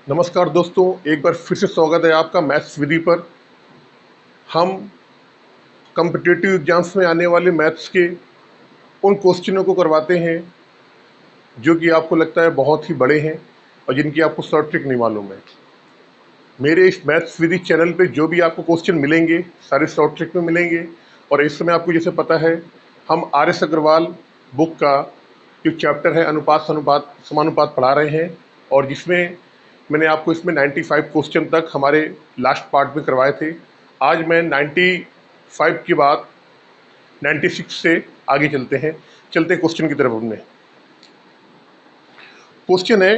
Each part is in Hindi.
नमस्कार दोस्तों, एक बार फिर से स्वागत है आपका मैथ्स विधि पर। हम कॉम्पिटिटिव एग्जाम्स में आने वाले मैथ्स के उन क्वेश्चनों को करवाते हैं जो कि आपको लगता है बहुत ही बड़े हैं और जिनकी आपको शॉर्ट ट्रिक नहीं मालूम है। मेरे इस मैथ्स विधि चैनल पे जो भी आपको क्वेश्चन मिलेंगे सारे शॉर्ट ट्रिक में मिलेंगे। और इस समय आपको जैसे पता है, हम आर एस अग्रवाल बुक का जो चैप्टर है अनुपात अनुपात समानुपात पढ़ा रहे हैं, और जिसमें मैंने आपको इसमें 95 क्वेश्चन तक हमारे लास्ट पार्ट में करवाए थे। आज मैं 95 के बाद 96 से आगे चलते हैं क्वेश्चन की तरफ। हमने क्वेश्चन है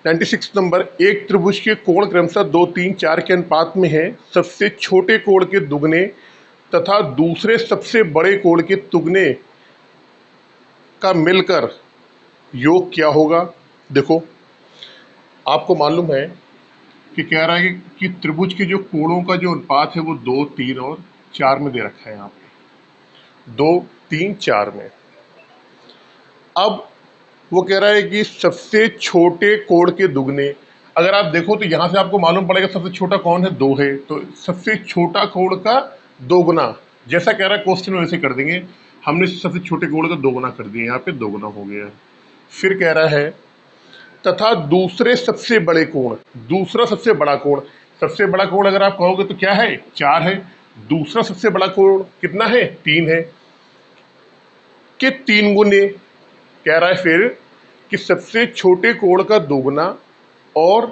96 नंबर, एक त्रिभुज के कोण क्रमशः 2, 3, 4 के अनुपात में है। सबसे छोटे कोण के दुगने तथा दूसरे सबसे बड़े कोण के तुगने का मिलकर योग क्या होगा। देखो, आपको मालूम है कि कह रहा है कि त्रिभुज के जो कोणों का जो अनुपात है वो 2, 3 और 4 में दे रखा है। यहाँ पे 2, 3, 4 में। अब वो कह रहा है कि सबसे छोटे कोण के दुगने। अगर आप देखो तो यहाँ से आपको मालूम पड़ेगा सबसे छोटा कौन है, 2 है, तो सबसे छोटा कोण का दोगुना। जैसा कह रहा है क्वेश्चन वैसे कर देंगे। हमने सबसे छोटे कोण का दोगुना कर दिया, यहाँ पे दोगुना हो गया। फिर कह रहा है तथा दूसरे सबसे बड़े कोण, दूसरा सबसे बड़ा कोण। सबसे बड़ा कोण अगर आप कहोगे तो क्या है, 4 है। दूसरा सबसे बड़ा कोण कितना है, 3 है, के 3 गुने। कह रहा है फिर कि सबसे छोटे कोण का दोगुना और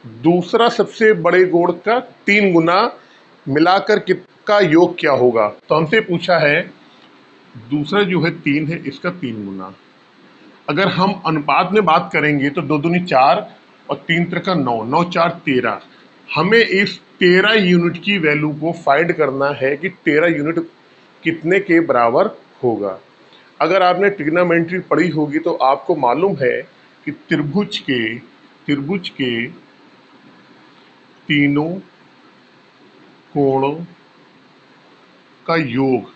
दूसरा सबसे बड़े कोण का 3 गुना मिलाकर का योग क्या होगा। तो हमसे पूछा है दूसरा जो है 3 है, इसका 3 गुना। अगर हम अनुपात में बात करेंगे तो 2 दूनी 4 और 3 त्रिका 9, 9 4 13। हमें इस 13 यूनिट की वैल्यू को फाइंड करना है कि 13 यूनिट कितने के बराबर होगा। अगर आपने ट्रिग्नोमेट्री पढ़ी होगी तो आपको मालूम है कि त्रिभुज के तीनों कोणों का योग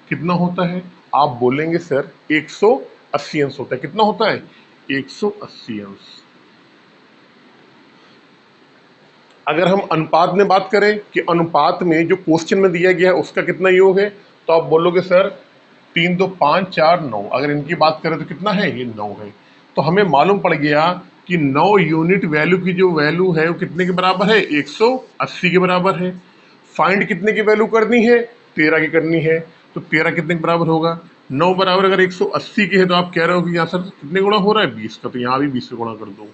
कितना होता है। आप बोलेंगे सर 180 अंश होता है। कितना होता है, 180 अंश। अगर हम अनुपात में बात करें कि अनुपात में जो क्वेश्चन में दिया गया है उसका कितना योग है, तो आप बोलोगे सर 3, 2, 5, 4, 9। अगर इनकी बात करें तो कितना है, ये 9 है। तो हमें मालूम पड़ गया कि 9 यूनिट वैल्यू की जो वैल्यू है वो कितने के बराबर है, 180 के बराबर है। फाइंड कितने की वैल्यू करनी है, 13 की करनी है। तो 13 कितने के बराबर होगा, 9 बराबर अगर 180 की है तो आप कह रहे हो कि यहाँ सर कितने गुणा हो रहा है, 20 का, तो यहाँ भी 20 से गुणा कर दो।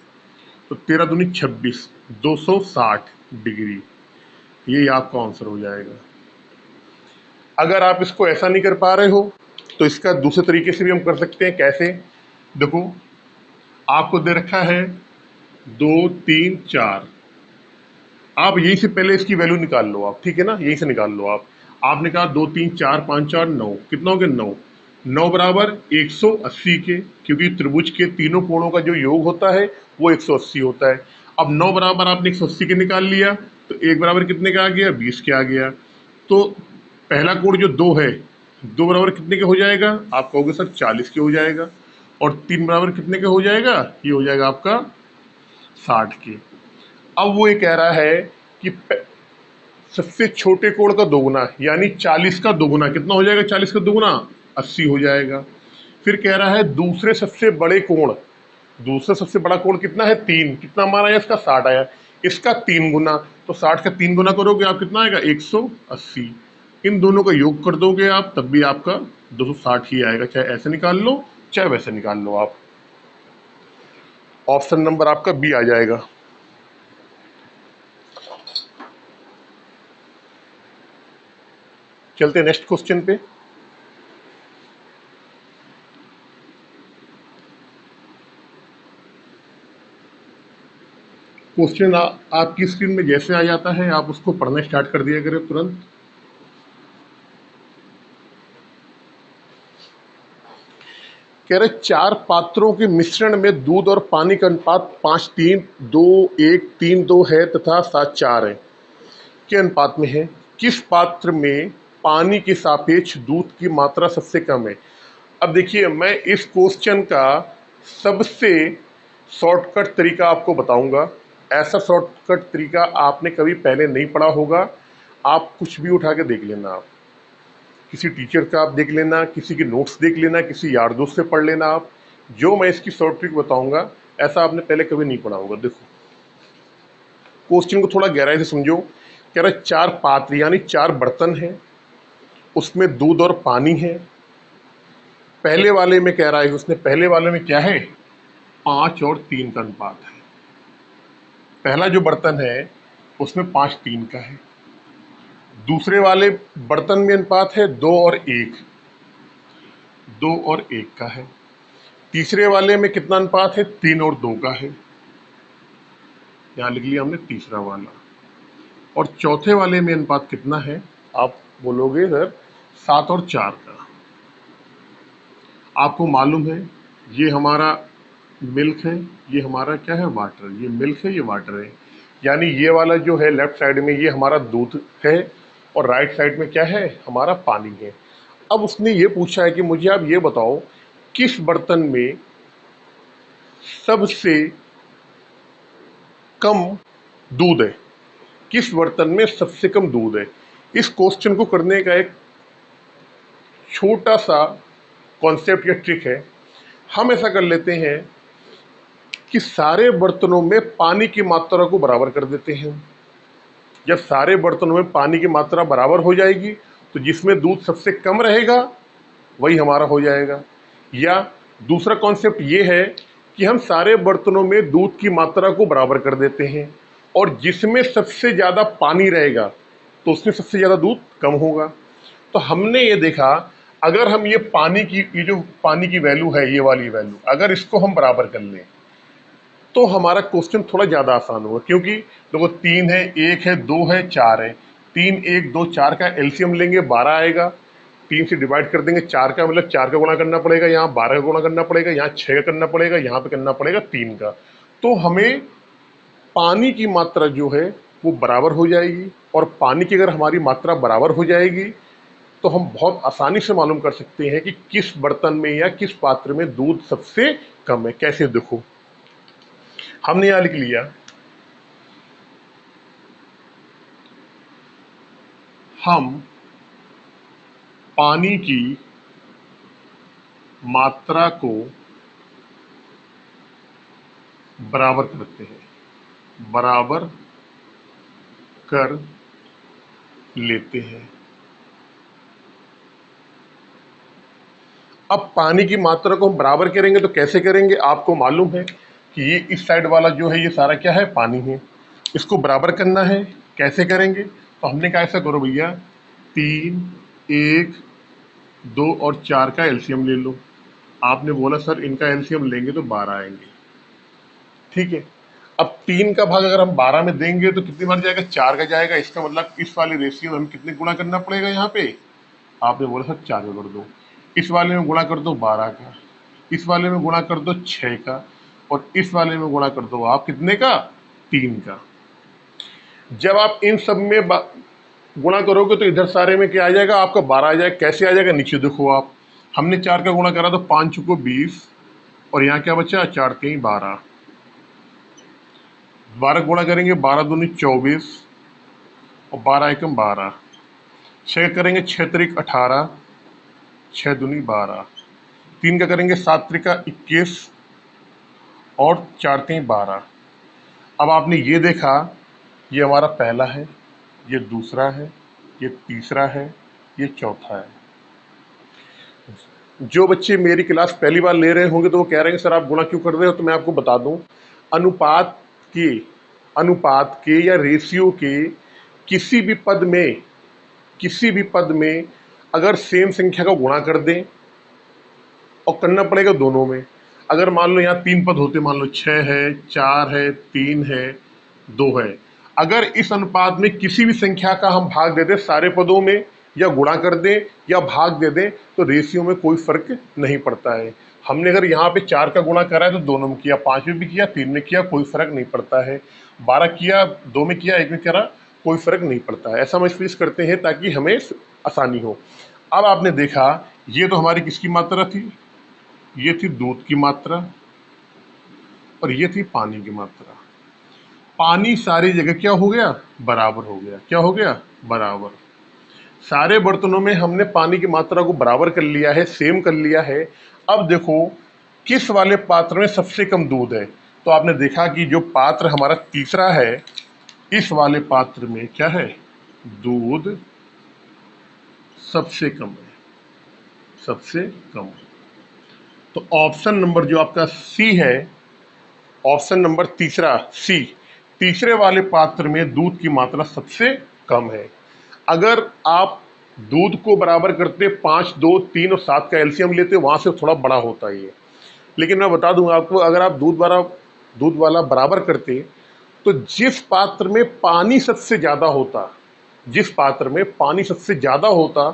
तो 13 दूनी 26, 260 डिग्री, ये आपका आंसर हो जाएगा। अगर आप इसको ऐसा नहीं कर पा रहे हो तो इसका दूसरे तरीके से भी हम कर सकते हैं। कैसे, देखो आपको दे रखा है 2, 3, 4। आप यहीं से पहले इसकी वैल्यू निकाल लो आप, ठीक है ना, यहीं से निकाल लो आप। आपने कहा 2, 3, 4, 5, 4, 9, कितना हो गया, 9। 9 बराबर 180 के, क्योंकि त्रिभुज के तीनों कोणों का जो योग होता है वो 180 होता है। अब 9 बराबर आपने 180 के निकाल लिया तो 1 बराबर कितने का आ गया, 20 के आ गया। तो पहला कोण जो 2 है, 2 बराबर कितने के हो जाएगा, आप कहोगे सर 40 के हो जाएगा। और 3 बराबर कितने के हो जाएगा, ये हो जाएगा आपका 60 के। अब वो ये कह रहा है कि सबसे छोटे कोण का दोगुना यानी 40 का दोगुना कितना हो जाएगा, 40 का दोगुना 80 हो जाएगा। फिर कह रहा है दूसरे सबसे बड़े कोण, दूसरा सबसे बड़ा कोण कितना है, 3, कितना माना है इसका, 60 आया। इसका 3 गुना, तो 60 का 3 गुना करोगे आप कितना आएगा, 180। इन दोनों का योग कर दोगे आप तब भी आपका 260 ही आएगा, चाहे ऐसे निकाल लो चाहे वैसे निकाल लो आप। ऑप्शन नंबर आपका बी आ जाएगा। चलते हैं नेक्स्ट क्वेश्चन पे। क्वेश्चन आपकी स्क्रीन में जैसे आ जाता है आप उसको पढ़ना स्टार्ट कर दिया करें तुरंत। कह रहे 4 पात्रों के मिश्रण में दूध और पानी का अनुपात 5, 3, 2, 1, 3, 2 है तथा 7, 4 है के अनुपात में है। किस पात्र में पानी के सापेक्ष दूध की मात्रा सबसे कम है। अब देखिए, मैं इस क्वेश्चन का सबसे शॉर्टकट तरीका आपको बताऊंगा। ऐसा शॉर्टकट तरीका आपने कभी पहले नहीं पढ़ा होगा। आप कुछ भी उठा के देख लेना, आप किसी टीचर का आप देख लेना, किसी के नोट्स देख लेना, किसी यार दोस्त से पढ़ लेना। आप जो मैं इसकी शॉर्ट ट्रिक बताऊंगा ऐसा आपने पहले कभी नहीं पढ़ा होगा। देखो क्वेश्चन को थोड़ा गहराई से समझो। कह रहा है 4 पात्र यानी 4 बर्तन हैं, उसमें दूध और पानी है। पहले वाले में कह रहा है, उसने पहले वाले में क्या है, 5 और 3 का अनुपात है। पहला जो बर्तन है उसमें 5-3 का है। दूसरे वाले बर्तन में अनुपात है 2 और 1, 2 और 1 का है। तीसरे वाले में कितना अनुपात है, 3 और 2 का है। यहां लिख लिया हमने तीसरा वाला। और चौथे वाले में अनुपात कितना है, आप बोलोगे सर 7 और 4 का। आपको मालूम है ये हमारा मिल्क है, ये हमारा क्या है, वाटर। ये मिल्क है, ये वाटर है। यानी ये वाला जो है लेफ्ट साइड में ये हमारा दूध है और राइट साइड में क्या है, हमारा पानी है। अब उसने ये पूछा है कि मुझे आप ये बताओ किस बर्तन में सबसे कम दूध है, किस बर्तन में सबसे कम दूध है। इस क्वेश्चन को करने का एक छोटा सा कॉन्सेप्ट या ट्रिक है। हम ऐसा कर लेते हैं कि सारे बर्तनों में पानी की मात्रा को बराबर कर देते हैं। जब सारे बर्तनों में पानी की मात्रा बराबर हो जाएगी तो जिसमें दूध सबसे कम रहेगा वही हमारा हो जाएगा। या दूसरा कॉन्सेप्ट ये है कि हम सारे बर्तनों में दूध की मात्रा को बराबर कर देते हैं और जिसमें सबसे ज़्यादा पानी रहेगा तो उसमें सबसे ज़्यादा दूध कम होगा। तो हमने ये देखा, अगर हम ये जो पानी की वैल्यू है, ये वाली वैल्यू अगर इसको हम बराबर कर लें तो हमारा क्वेश्चन थोड़ा ज़्यादा आसान होगा। क्योंकि देखो 3 है, 1 है, 2 है, 4 है। 3, 1, 2, 4 का एलसीएम लेंगे 12 आएगा। 3 से डिवाइड कर देंगे 4 का, मतलब 4 का गुणा करना पड़ेगा, यहाँ 12 का गुणा करना पड़ेगा, यहाँ 6 का करना पड़ेगा, यहाँ पे करना पड़ेगा 3 का। तो हमें पानी की मात्रा जो है वो बराबर हो जाएगी। और पानी की अगर हमारी मात्रा बराबर हो जाएगी तो हम बहुत आसानी से मालूम कर सकते हैं कि किस बर्तन में या किस पात्र में दूध सबसे कम है। कैसे, देखो हमने यहां लिख लिया, हम पानी की मात्रा को बराबर करते हैं, बराबर कर लेते हैं। अब पानी की मात्रा को हम बराबर करेंगे तो कैसे करेंगे, आपको मालूम है कि ये इस साइड वाला जो है ये सारा क्या है, पानी है। इसको बराबर करना है, कैसे करेंगे, तो हमने कहा ऐसा करो भैया 3, 1, 2 और 4 का एलसीएम ले लो। आपने बोला सर इनका एलसीएम लेंगे तो 12 आएंगे, ठीक है। अब 3 का भाग अगर हम 12 में देंगे तो कितनी बार जाएगा, 4 का जाएगा। इसका मतलब इस वाले रेशियो में हमें कितने गुणा करना पड़ेगा, यहाँ पे आपने बोला सर 4 का कर दो, इस वाले में गुणा कर दो 12 का, इस वाले में गुणा कर दो 6 का, और इस वाले में गुणा कर दो आप कितने का, 3 का। जब आप इन सब में गुणा करोगे तो इधर सारे में क्या आ जाएगा, आपका 12 आ जाएगा। कैसे आ जाएगा, नीचे देखो आप, हमने 4 का गुणा करा तो 5 चुको 20 और यहाँ क्या बचा, 4 3 12, 12 गुणा करेंगे 12 दूनी 24 और 12 एकम 12, 6 करेंगे 6 त्रिक 18, 6 दूनी 12, 3 का करेंगे 7 त्रिका 21 और 4 3 12। अब आपने ये देखा, ये हमारा पहला है, ये दूसरा है, ये तीसरा है, ये चौथा है। जो बच्चे मेरी क्लास पहली बार ले रहे होंगे तो वो कह रहे हैं सर आप गुणा क्यों कर रहे हो, तो मैं आपको बता दूं, अनुपात के या रेशियो के किसी भी पद में अगर सेम संख्या का गुणा कर दें, और करना पड़ेगा दोनों में। अगर मान लो यहाँ 3 पद होते, मान लो 6 है, 4 है, 3 है, 2 है, अगर इस अनुपात में किसी भी संख्या का हम भाग दे दें सारे पदों में, या गुणा कर दें या भाग दे दें, तो रेशियो में कोई फर्क नहीं पड़ता है। हमने अगर यहाँ पे 4 का गुणा करा है तो दोनों में किया, 5 में भी किया, 3 में किया, कोई फर्क नहीं पड़ता है। 12 किया, 2 में किया, 1 में करा, कोई फर्क नहीं पड़ता है। ऐसा हम इसलिए करते हैं ताकि हमें आसानी हो। अब आपने देखा ये तो हमारी किसकी मात्रा थी, ये थी दूध की मात्रा, और ये थी पानी की मात्रा। पानी सारी जगह क्या हो गया, बराबर हो गया। क्या हो गया, बराबर। सारे बर्तनों में हमने पानी की मात्रा को बराबर कर लिया है, सेम कर लिया है। अब देखो किस वाले पात्र में सबसे कम दूध है। तो आपने देखा कि जो पात्र हमारा तीसरा है, इस वाले पात्र में क्या है, दूध सबसे कम है, सबसे कम। तो ऑप्शन नंबर जो आपका सी है, ऑप्शन नंबर तीसरा सी, तीसरे वाले पात्र में दूध की मात्रा सबसे कम है। अगर आप दूध को बराबर करते 5, 2, 3 और 7 का एलसीएम लेते, वहां से थोड़ा बड़ा होता है ये। लेकिन मैं बता दूंगा आपको, अगर आप दूध वाला बराबर करते, तो जिस पात्र में पानी सबसे ज्यादा होता, जिस पात्र में पानी सबसे ज्यादा होता,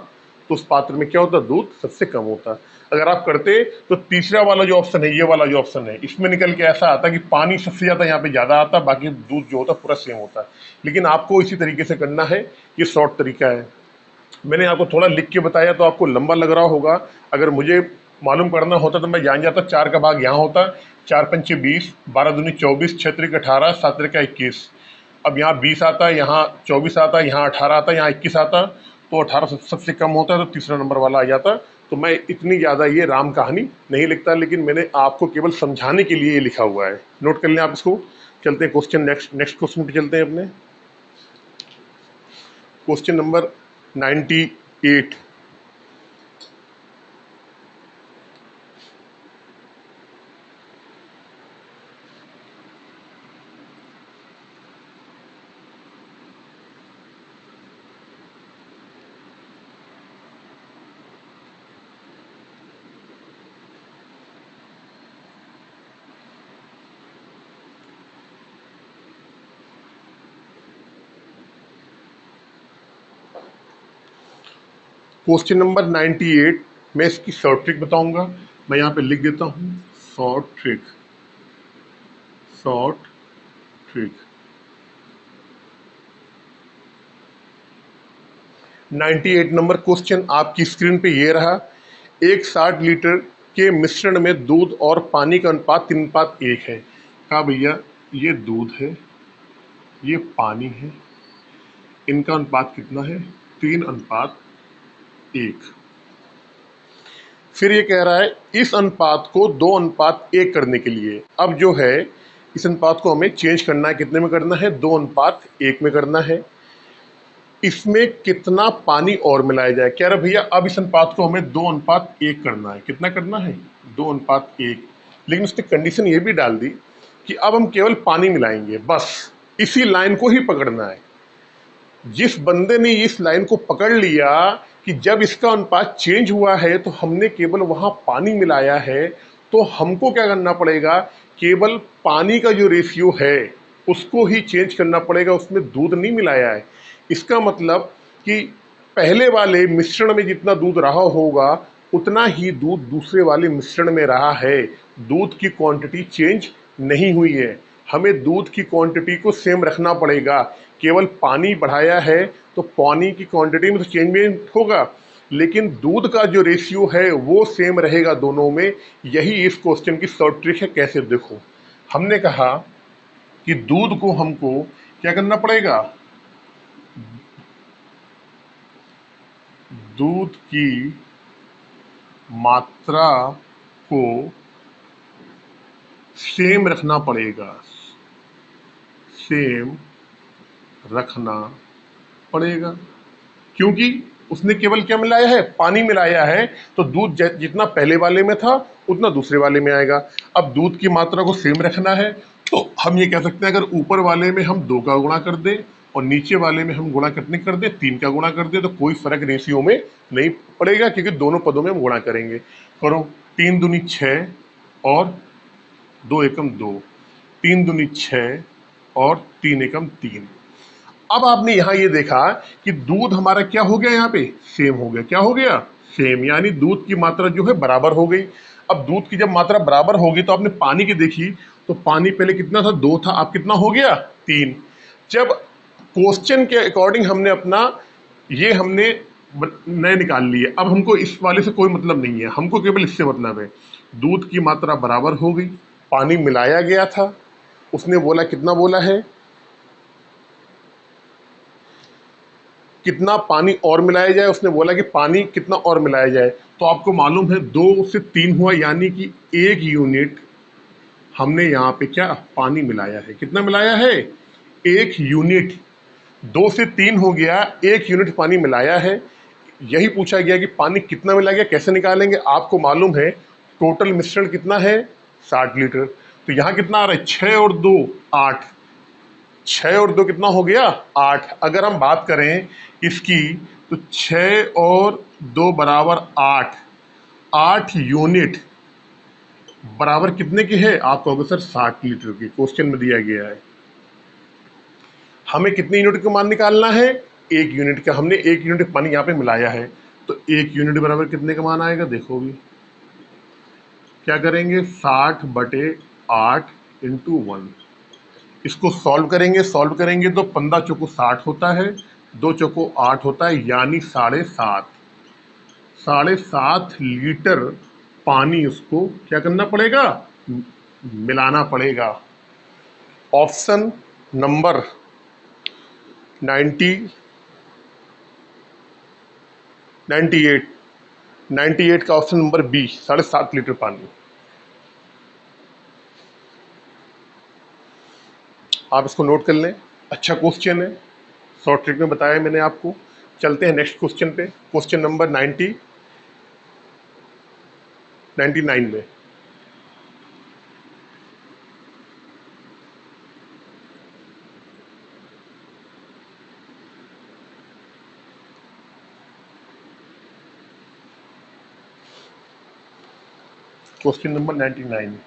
तो उस पात्र में क्या होता, दूध सबसे कम होता। अगर आप करते तो तीसरा वाला जो ऑप्शन है, ये वाला जो ऑप्शन है, इसमें निकल के ऐसा आता कि पानी सबसे ज्यादा यहाँ पे ज्यादा आता, बाकी दूध जो होता पूरा सेम होता। लेकिन आपको इसी तरीके से करना है, ये शॉर्ट तरीका है। मैंने आपको थोड़ा लिख के बताया तो आपको लंबा लग रहा होगा। अगर मुझे मालूम करना होता तो मैं जान जाता, 4 का भाग यहाँ होता, 4 पंचे 20, 12 दूनी 24, 6 त्रिक 18, 7 त्रिक 21। अब यहाँ 20 आता है, यहाँ 24 आता है, यहाँ 18 आता है, यहाँ 21 आता, तो 18 सबसे कम होता है, तो तीसरा नंबर वाला आ जाता। तो मैं इतनी ज़्यादा ये राम कहानी नहीं लिखता, लेकिन मैंने आपको केवल समझाने के लिए ये लिखा हुआ है। नोट कर लें आप इसको। चलते हैं क्वेश्चन, नेक्स्ट क्वेश्चन पे चलते हैं अपने। Question number 98। क्वेश्चन नंबर 98, मैं इसकी शॉर्ट ट्रिक बताऊंगा। मैं यहाँ पे लिख देता हूँ, short trick, short trick. 98 number question आपकी स्क्रीन पे ये रहा। एक 60 लीटर के मिश्रण में दूध और पानी का अनुपात 3:1 है। कहा भैया ये दूध है, ये पानी है, इनका अनुपात कितना है, 3:1। फिर ये कह रहा है इस अनुपात को 2:1 करने के लिए, अब जो है इस अनुपात को हमें चेंज करना है, कितने में करना है, 2:1 में करना है। इसमें कितना पानी और मिलाया जाए। कह रहा भैया अब इस अनुपात को हमें 2:1 करना है। कितना करना है, 2:1। लेकिन उसने कंडीशन ये भी डाल दी कि अब हम केवल पानी मिलाएंगे, बस इसी लाइन को ही पकड़ना है। जिस बंदे ने इस लाइन को पकड़ लिया कि जब इसका अनुपात चेंज हुआ है तो हमने केवल वहां पानी मिलाया है, तो हमको क्या करना पड़ेगा, केवल पानी का जो रेशियो है उसको ही चेंज करना पड़ेगा, उसमें दूध नहीं मिलाया है। इसका मतलब कि पहले वाले मिश्रण में जितना दूध रहा होगा उतना ही दूध दूसरे वाले मिश्रण में रहा है। दूध की क्वांटिटी चेंज नहीं हुई है, हमें दूध की क्वांटिटी को सेम रखना पड़ेगा। केवल पानी बढ़ाया है तो पानी की क्वांटिटी में तो चेंजमेंट होगा, लेकिन दूध का जो रेशियो है वो सेम रहेगा दोनों में। यही इस क्वेश्चन की शॉर्ट ट्रिक है। कैसे, देखो हमने कहा कि दूध को हमको क्या करना पड़ेगा, दूध की मात्रा को सेम रखना पड़ेगा, सेम रखना पड़ेगा, क्योंकि उसने केवल क्या मिलाया है, पानी मिलाया है। तो दूध जितना पहले वाले में था उतना दूसरे वाले में आएगा। अब दूध की मात्रा को सेम रखना है तो हम ये कह सकते हैं, अगर ऊपर वाले में हम 2 का गुणा कर दें और नीचे वाले में हम गुणा कितने कर दें, 3 का गुणा कर दें, तो कोई फर्क रेशियो में नहीं पड़ेगा, क्योंकि दोनों पदों में हम गुणा करेंगे। करो, 3 दूनी 6 और 2 एकम 2, 3 दूनी 6 और 3 एकम 3। अब आपने यहां ये देखा कि दूध हमारा क्या हो गया, यहाँ पे सेम हो गया। क्या हो गया, सेम, यानी दूध की मात्रा जो है बराबर हो गई। अब दूध की जब मात्रा बराबर होगी तो आपने पानी की देखी, तो पानी पहले कितना था, 2 था, अब कितना हो गया, 3। जब क्वेश्चन के अकॉर्डिंग हमने अपना ये हमने नए निकाल लिए, अब हमको इस वाले से कोई मतलब नहीं है, हमको केवल इससे मतलब है। दूध की मात्रा बराबर हो गई, पानी मिलाया गया था, उसने बोला कितना बोला है, कितना पानी और मिलाया जाए, उसने बोला कि पानी कितना और मिलाया जाए। तो आपको मालूम है 2 से 3 हुआ, यानी कि 1 यूनिट हमने यहाँ पे क्या पानी मिलाया है। कितना मिलाया है? 1 यूनिट। 2 से 3 हो गया, 1 यूनिट पानी मिलाया है। यही पूछा गया कि पानी कितना मिलाया गया, कैसे निकालेंगे। आपको मालूम है टोटल मिश्रण कितना है, 60 लीटर। तो यहाँ कितना आ रहा है, 6 और 2 8, 6 और 2 कितना हो गया, 8। अगर हम बात करें इसकी तो 6 और 2 बराबर 8, 8 यूनिट बराबर कितने की है, आप कहोगे सर 60 लीटर की। क्वेश्चन में दिया गया है हमें कितने यूनिट का मान निकालना है, 1 यूनिट का। हमने 1 यूनिट पानी यहाँ पे मिलाया है, तो 1 यूनिट बराबर कितने का मान आएगा, देखो भी क्या करेंगे, 60/8 इंटू 1। इसको सॉल्व करेंगे तो 15 चौको 60 होता है, 2 चौको 8 होता है, यानी 7.5 लीटर पानी उसको क्या करना पड़ेगा, मिलाना पड़ेगा। ऑप्शन नंबर 98 का ऑप्शन नंबर बी, 7.5 लीटर पानी। आप इसको नोट कर लें, अच्छा क्वेश्चन है, शॉर्ट ट्रिक में बताया मैंने आपको। चलते हैं नेक्स्ट क्वेश्चन पे, क्वेश्चन नंबर 99 में। क्वेश्चन नंबर 99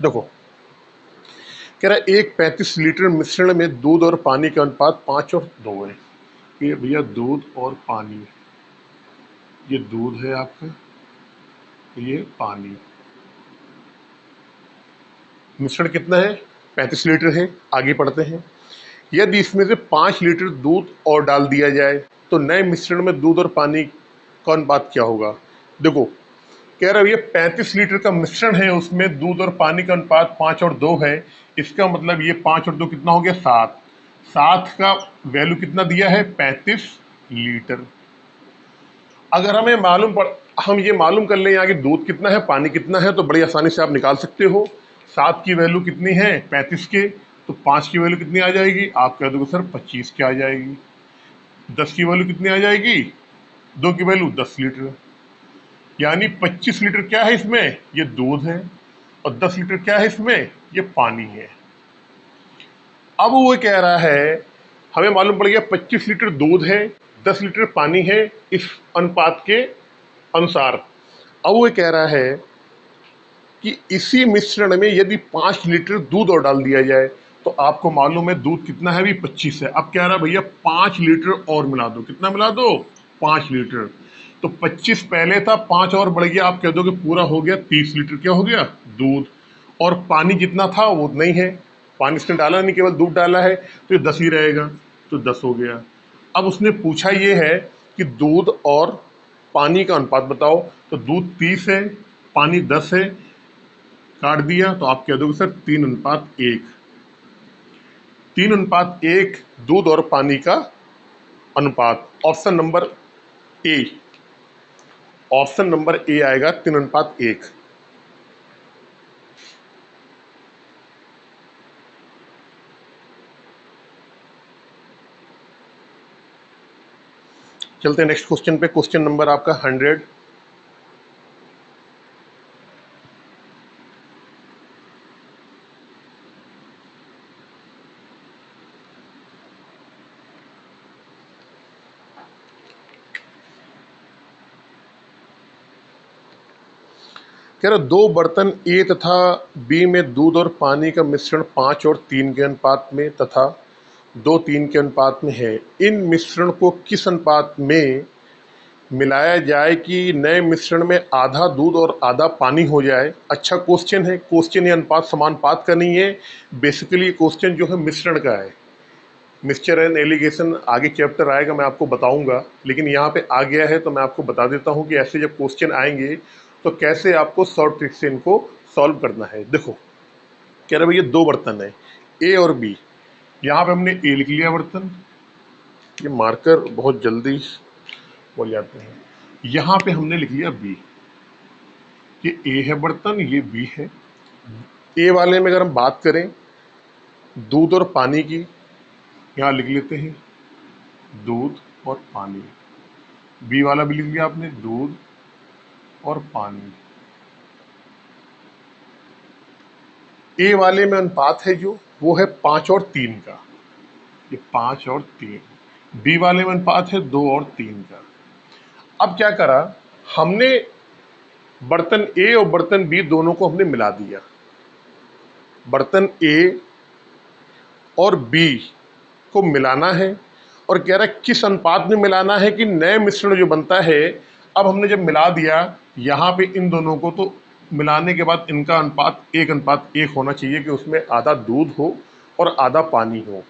देखो, कह रहा है एक 35 लीटर मिश्रण में दूध और पानी का अनुपात 5 और 2 है। ये भैया दूध और पानी, ये दूध है आपका, ये पानी, मिश्रण कितना है, 35 लीटर है। आगे पढ़ते हैं, यदि इसमें से 5 लीटर दूध और डाल दिया जाए तो नए मिश्रण में दूध और पानी का अनुपात क्या होगा। देखो कह रहा है ये 35 लीटर का मिश्रण है, उसमें दूध और पानी का अनुपात 5 और 2 है। इसका मतलब ये 5 और 2 कितना हो गया, 7। 7 का वैल्यू कितना दिया है, 35 लीटर। अगर हम ये मालूम कर लें यहाँ कि दूध कितना है, पानी कितना है, तो बड़ी आसानी से आप निकाल सकते हो। 7 की वैल्यू कितनी है, 35 के, तो 5 की वैल्यू कितनी आ जाएगी, आप कह दोगे सर 25 की आ जाएगी। 10 की वैल्यू कितनी आ जाएगी, 2 की वैल्यू 10 लीटर, यानी 25 लीटर क्या है इसमें, ये दूध है, और 10 लीटर क्या है इसमें, ये पानी है। अब वो कह रहा है हमें मालूम पड़ गया 25 लीटर दूध है, 10 लीटर पानी है इस अनुपात के अनुसार। अब वो कह रहा है कि इसी मिश्रण में यदि 5 लीटर दूध और डाल दिया जाए, तो आपको मालूम है दूध कितना है, भी 25 है। अब कह रहा है भैया 5 लीटर और मिला दो, कितना मिला दो, 5 लीटर। तो 25 पहले था, 5 और बढ़ गया, आप कह दोगे पूरा हो गया 30 लीटर क्या हो गया, दूध। और पानी जितना था वो नहीं है, पानी इसने डाला नहीं, केवल दूध डाला है, तो ये 10 ही रहेगा, तो 10 हो गया। अब उसने पूछा ये है कि दूध और पानी का अनुपात बताओ, तो दूध 30 है, पानी 10 है, काट दिया, तो आप कह दोगे सर 3:1। 3:1 दूध और पानी का अनुपात। Option number A, option number A आएगा 3:1। चलते हैं नेक्स्ट क्वेश्चन पे, क्वेश्चन नंबर आपका 100। कह रहा 2 बर्तन ए तथा बी में दूध और पानी का मिश्रण 5 और 3 के अनुपात में तथा 2:3 के अनुपात में है। इन मिश्रण को किस अनुपात में मिलाया जाए कि नए मिश्रण में आधा दूध और आधा पानी हो जाए। अच्छा क्वेश्चन है, क्वेश्चन ये अनुपात समानुपात का नहीं है, बेसिकली क्वेश्चन जो है मिश्रण का है। मिक्सचर एंड एलिगेशन आगे चैप्टर आएगा, मैं आपको बताऊंगा, लेकिन यहाँ पे आ गया है तो मैं आपको बता देता हूँ कि ऐसे जब क्वेश्चन आएंगे तो कैसे आपको शॉर्ट ट्रिक से इनको सॉल्व करना है। देखो कह रहे भैया दो बर्तन है ए और बी, यहाँ पे हमने ए लिख लिया बर्तन, ये मार्कर बहुत जल्दी बोल जाते हैं, यहाँ पे हमने लिख लिया बी, ये ए है बर्तन, ये बी है। ए वाले में अगर हम बात करें दूध और पानी की, यहाँ लिख लेते हैं दूध और पानी। बी वाला भी लिख लिया आपने दूध और पानी। ए वाले में अनुपात है जो वो है 5 और 3 का, ये 5 और 3। बी वाले में अनुपात है 2 और 3 का। अब क्या करा हमने, बर्तन ए और बर्तन बी दोनों को हमने मिला दिया। बर्तन ए और बी को मिलाना है और कह रहा है किस अनुपात में मिलाना है कि नए मिश्रण जो बनता है, अब हमने जब मिला दिया यहाँ पे इन दोनों को, तो मिलाने के बाद इनका अनुपात 1:1 होना चाहिए कि उसमें आधा दूध हो और आधा पानी हो।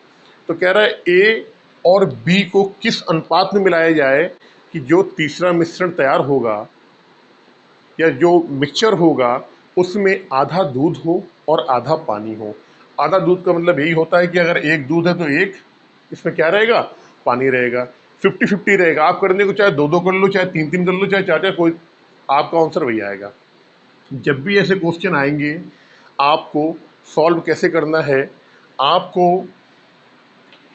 तो कह रहा है ए और बी को किस अनुपात में मिलाया जाए कि जो तीसरा मिश्रण तैयार होगा या जो मिक्सचर होगा उसमें आधा दूध हो और आधा पानी हो। आधा दूध का मतलब यही होता है कि अगर एक दूध है तो एक इसमें क्या रहेगा, पानी रहेगा। 50-50 रहेगा, आप करने को चाहे 2-2 कर लो, चाहे 3-3 कर लो, चाहे 4-4, कोई आपका आंसर वही आएगा। जब भी ऐसे क्वेश्चन आएंगे आपको सॉल्व कैसे करना है, आपको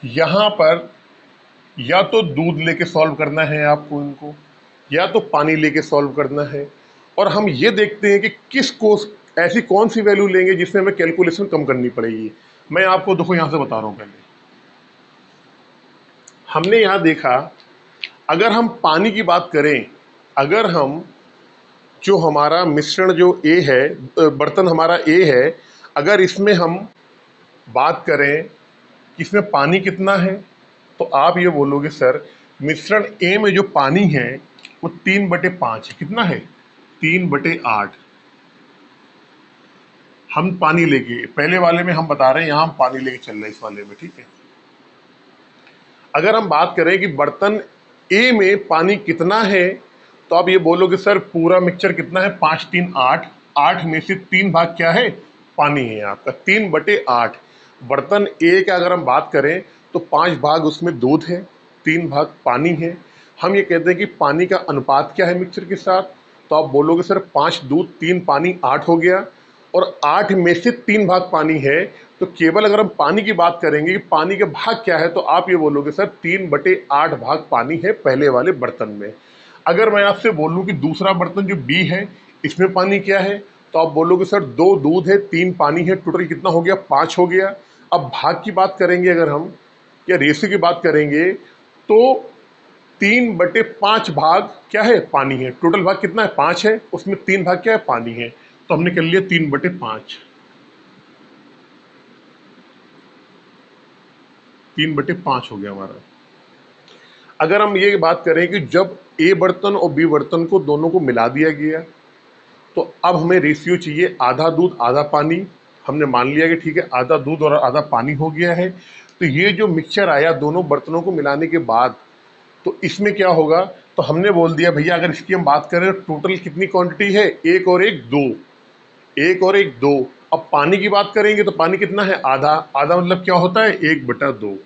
यहाँ पर या तो दूध लेके सॉल्व करना है आपको इनको, या तो पानी लेके सॉल्व करना है। और हम ये देखते हैं कि किस को ऐसी कौन सी वैल्यू लेंगे जिसमें हमें कैलकुलेशन कम करनी पड़ेगी। मैं आपको देखो यहाँ से बता रहा हूँ। पहले हमने यहाँ देखा, अगर हम पानी की बात करें, अगर हम जो हमारा मिश्रण जो ए है, बर्तन हमारा ए है, अगर इसमें हम बात करें कि इसमें पानी कितना है, तो आप ये बोलोगे सर मिश्रण ए में जो पानी है वो 3/5 है। कितना है? 3/8। हम पानी लेके, पहले वाले में हम बता रहे हैं, यहाँ हम पानी लेके चल रहे हैं इस वाले में, ठीक है। अगर हम बात करें कि बर्तन ए में पानी कितना है, तो आप ये बोलोगे सर पूरा मिक्सचर कितना है, 5 3 8, 8 में से 3 भाग क्या है, पानी है आपका, 3/8। बर्तन ए का अगर हम बात करें तो 5 भाग उसमें दूध है, 3 भाग पानी है। हम ये कहते हैं कि पानी का अनुपात क्या है मिक्सचर के साथ, तो आप बोलोगे सर 5 दूध 3 पानी 8 हो गया, और 8 में से 3 भाग पानी है। तो केवल अगर हम पानी की बात करेंगे कि पानी के भाग क्या है, तो आप ये बोलोगे सर 3/8 भाग पानी है पहले वाले बर्तन में। अगर मैं आपसे बोलूं कि दूसरा बर्तन जो बी है इसमें पानी क्या है, तो आप बोलोगे सर 2 दूध है 3 पानी है, टोटल कितना हो गया, 5 हो गया। अब भाग की बात करेंगे अगर हम, या रेशियो की बात करेंगे, तो 3/5 भाग क्या है, पानी है। टोटल भाग कितना है, 5 है, उसमें 3 भाग क्या है, पानी है। तो हमने कर लिया 3/5, 3/5 हो गया हमारा। अगर हम ये बात करें कि जब ए बर्तन और बी बर्तन को दोनों को मिला दिया गया, तो अब हमें रेशियो चाहिए आधा दूध आधा पानी। हमने मान लिया कि ठीक है आधा दूध और आधा पानी हो गया है। तो ये जो मिक्सचर आया दोनों बर्तनों को मिलाने के बाद, तो इसमें क्या होगा, तो हमने बोल दिया भैया अगर इसकी हम बात करें तो टोटल कितनी क्वांटिटी है, 1 और 1 2, 1 और 1 2। अब पानी की बात करेंगे तो पानी कितना है, आधा। आधा मतलब क्या होता है, 1/2।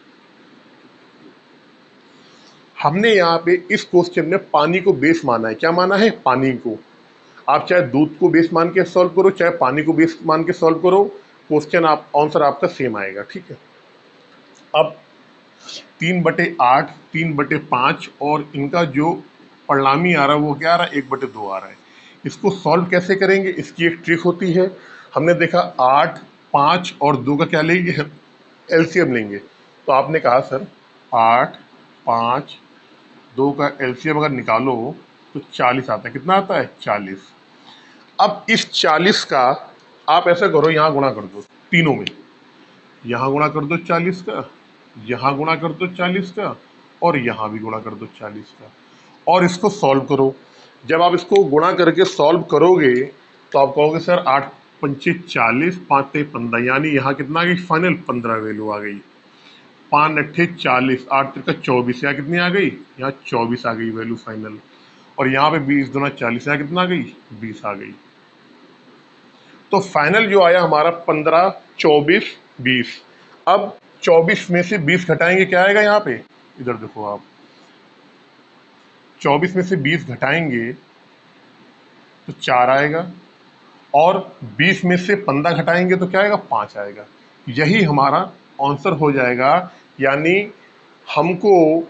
हमने यहाँ पे इस क्वेश्चन में पानी को बेस माना है। क्या माना है, पानी को। आप चाहे दूध को बेस मान के सॉल्व करो, चाहे पानी को बेस मान के सॉल्व करो, क्वेश्चन आप आंसर आपका सेम आएगा, ठीक है। अब 3/8, 3/5 और इनका जो परिणामी आ रहा है वो क्या आ रहा है, 1/2 आ रहा है। इसको सॉल्व कैसे करेंगे, इसकी एक ट्रिक होती है। हमने देखा 8, 5 और 2 का क्या लेंगे, एलसीएम लेंगे। तो आपने कहा सर 8, 5, 2 का एलसीएम अगर निकालो तो 40 आता है। कितना आता है, 40। अब इस 40 का आप ऐसा करो, यहाँ गुणा कर दो तीनों में, यहाँ गुणा कर दो 40 का, यहाँ गुणा कर दो 40 का, और यहाँ भी गुणा कर दो 40 का, और इसको सॉल्व करो। जब आप इसको गुणा करके सॉल्व करोगे तो आप कहोगे सर 8 पंचे 40, 5 ते 15, यानी यहाँ कितना आ गई, फाइनल 15 वैल्यू आ गई। 5 अट्ठे 40, 8 तिरका 24, यहाँ कितनी आ गई, यहाँ 24 आ गई वैल्यू फाइनल। और यहाँ पे 20 दूना 40, यहाँ कितना आ गई, 20 आ गई। तो फाइनल जो आया हमारा 15, 24, 20। अब 24 में से 20 घटाएंगे, क्या आएगा यहाँ पे, इधर देखो आप, 24 में से 20 घटाएंगे तो 4 आएगा, और 20 में से 15 घटाएंगे तो क्या आएगा, 5 आएगा। यही हमारा आंसर हो जाएगा। यानी हमको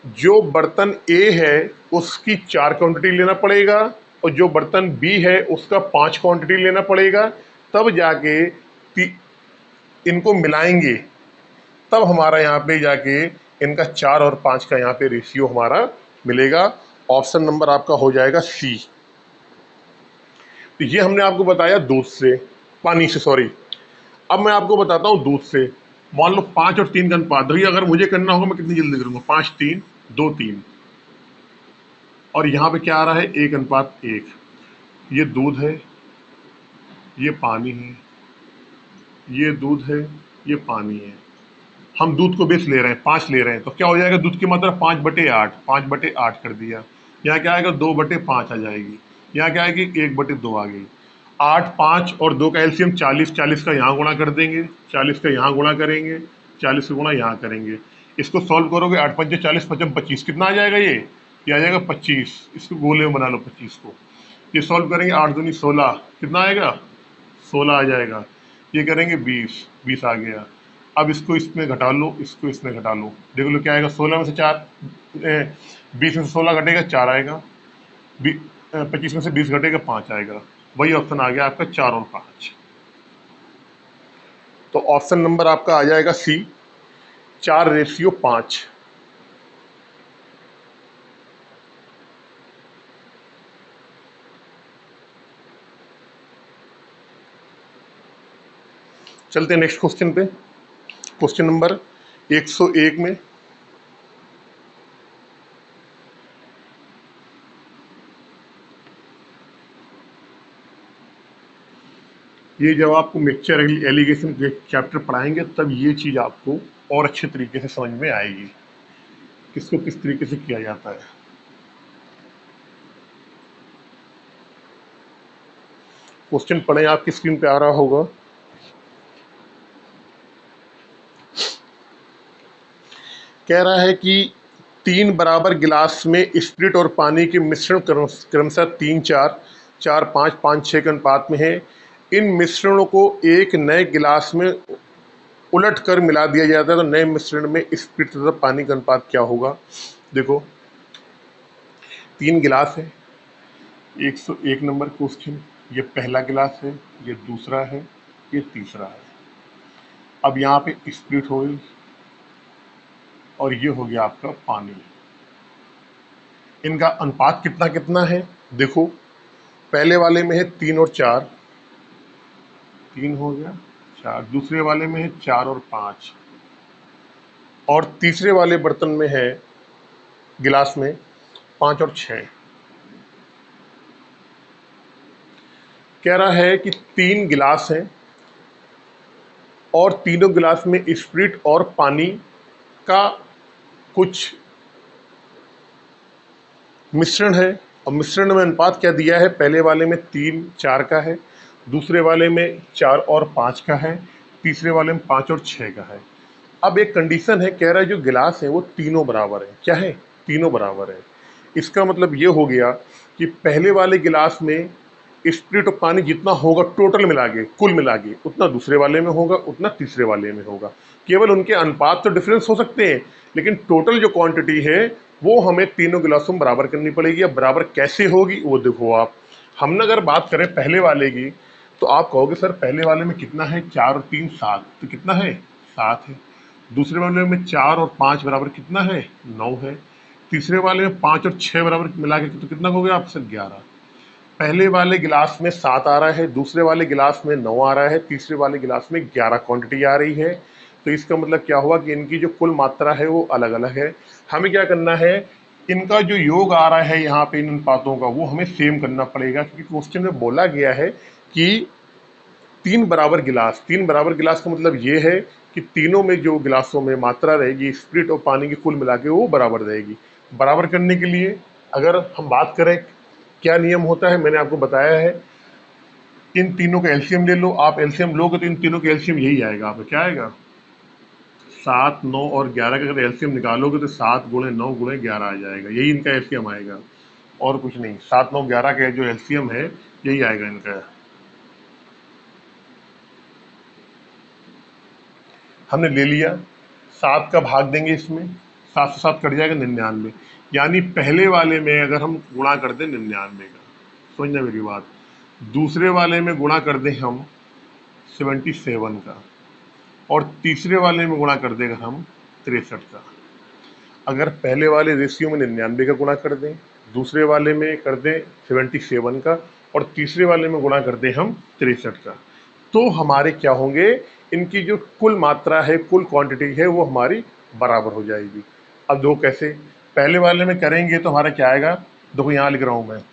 जो बर्तन ए है उसकी 4 क्वांटिटी लेना पड़ेगा, और जो बर्तन बी है उसका 5 क्वांटिटी लेना पड़ेगा, तब जाके इनको मिलाएंगे, तब हमारा यहाँ पे जाके इनका 4 और 5 का यहाँ पे रेशियो हमारा मिलेगा। ऑप्शन नंबर आपका हो जाएगा सी। तो ये हमने आपको बताया दूध से, पानी से, सॉरी। अब मैं आपको बताता हूँ दूध से। मान लो 5 और 3 का अनुपात, देखिए अगर मुझे करना होगा मैं कितनी जल्दी करूंगा, 5, 3, 2, 3, और यहाँ पे क्या आ रहा है, 1:1। ये दूध है, ये पानी है, ये दूध है, ये पानी है। हम दूध को बेस ले रहे हैं, 5 ले रहे हैं, तो क्या हो जाएगा, दूध की मात्रा 5/8, 5/8 कर दिया। यहाँ क्या आएगा, 2/5 आ जाएगी। यहाँ क्या आएगी, 1/2 आ गई। 8, 5 और 2 का एलसीएम 40, 40 का यहाँ गुणा कर देंगे, 40 का यहाँ गुणा करेंगे, 40 का गुणा यहाँ करेंगे। इसको सॉल्व करोगे, 8 पंजे 40, 5 25, कितना आ जाएगा, ये आ जाएगा 25। इसको गोले में बना लो 25 को। ये सॉल्व करेंगे, 8 दूनी 16, कितना आएगा, 16 आ जाएगा। ये करेंगे 20, 20 आ गया। अब इसको इसमें घटा लो, इसको इसमें घटा लो, देख लो क्या आएगा, 16 में से 4, 20 में से 16 घटेगा, 4 आएगा, 25 में से 20 घटेगा, 5 आएगा। वही ऑप्शन आ गया आपका, 4 और 5। तो ऑप्शन नंबर आपका आ जाएगा सी, 4:5। चलते हैं नेक्स्ट क्वेश्चन पे। क्वेश्चन नंबर 101 में ये जब आपको मिक्सचर एलिगेशन के चैप्टर पढ़ाएंगे तब ये चीज़ आपको और अच्छे तरीके से समझ में आएगी, किसको किस तरीके से किया जाता है। क्वेश्चन पढ़ें, आपकी स्क्रीन पे आ रहा होगा। कह रहा है कि 3 बराबर गिलास में स्प्रिट और पानी के मिश्रण क्रमशः 3, 4, 4, 5, 5, 6 के अनुपात में है। इन मिश्रणों को एक नए गिलास में उलट कर मिला दिया जाता है, तो नए मिश्रण में स्प्रिट तथा पानी का अनुपात क्या होगा। देखो 3 गिलास है, 101 नंबर क्वेश्चन। ये पहला गिलास है, ये दूसरा है, ये तीसरा है। अब यहाँ पे स्प्रिट हो गई और ये हो गया आपका पानी। इनका अनुपात कितना कितना है, देखो पहले वाले में है 3 और 4, 3 हो गया 4, दूसरे वाले में है 4 और 5, और तीसरे वाले बर्तन में है गिलास में 5 और 6। कह रहा है कि 3 गिलास हैं और तीनों गिलास में स्प्रिट और पानी का कुछ मिश्रण है, और मिश्रण में अनुपात क्या दिया है, पहले वाले में 3, 4 का है, दूसरे वाले में 4 और 5 का है, तीसरे वाले में 5 और 6 का है। अब एक कंडीशन है, कह रहा है जो गिलास है वो तीनों बराबर है। क्या है, तीनों बराबर है। इसका मतलब ये हो गया कि पहले वाले गिलास में स्प्रिट और पानी जितना होगा टोटल मिला के, कुल मिला के, उतना दूसरे वाले में होगा, उतना तीसरे वाले में होगा। केवल उनके अनुपात तो डिफरेंस हो सकते हैं, लेकिन टोटल जो क्वांटिटी है वो हमें तीनों गिलासों में बराबर करनी पड़ेगी। अब बराबर कैसे होगी वो देखो आप। हमने अगर बात करें पहले वाले की, तो आप कहोगे सर पहले वाले में कितना है, 4 और 3 7, तो कितना है, 7 है। दूसरे वाले में 4 और 5 बराबर कितना है, 9 है। तीसरे वाले में 5 और 6 बराबर मिला के तो कितना हो गया आपसे, 11। पहले वाले गिलास में 7 आ रहा है, दूसरे वाले गिलास में 9 आ रहा है, तीसरे वाले गिलास में 11 क्वांटिटी आ रही है। तो इसका मतलब क्या हुआ कि इनकी जो कुल मात्रा है वो अलग अलग है। हमें क्या करना है, इनका जो योग आ रहा है यहाँ पे इन अनुपातों का, वो हमें सेम करना पड़ेगा, क्योंकि क्वेश्चन में बोला गया है कि 3 बराबर गिलास। 3 बराबर गिलास का मतलब ये है कि तीनों में जो गिलासों में मात्रा रहेगी स्प्रिट और पानी की कुल मिला के वो बराबर रहेगी। बराबर करने के लिए अगर हम बात करें क्या नियम होता है मैंने आपको बताया है, इन तीनों का एलसीएम ले लो, आप एलसीएम लोगे तो इन तीनों का एलसीएम यही आएगा, आपका क्या आएगा 7, 9 और 11 का अगर एलसीएम निकालोगे तो 7 गुणे 9 गुणे 11 आ जाएगा, यही इनका एलसीएम आएगा और कुछ नहीं। 7, 9, 11 का जो एलसीएम है यही आएगा इनका। हमने ले लिया, 7 का भाग देंगे इसमें, 7 से 7 कट जाएगा 99, यानी पहले वाले में अगर हम गुणा कर दें 99 का, समझना मेरी बात, दूसरे वाले में गुणा कर दें हम 77 का और तीसरे वाले में गुणा कर देंगे हम 63 का। अगर पहले वाले रेशियो में 99 का गुणा कर दें, दूसरे वाले में कर दें 77 का और तीसरे वाले में गुणा कर दें हम 63 का, तो हमारे क्या होंगे, इनकी जो कुल मात्रा है, कुल क्वांटिटी है वो हमारी बराबर हो जाएगी। अब दो कैसे, पहले वाले में करेंगे तो हमारा क्या आएगा, देखो यहाँ लिख रहा हूँ मैं,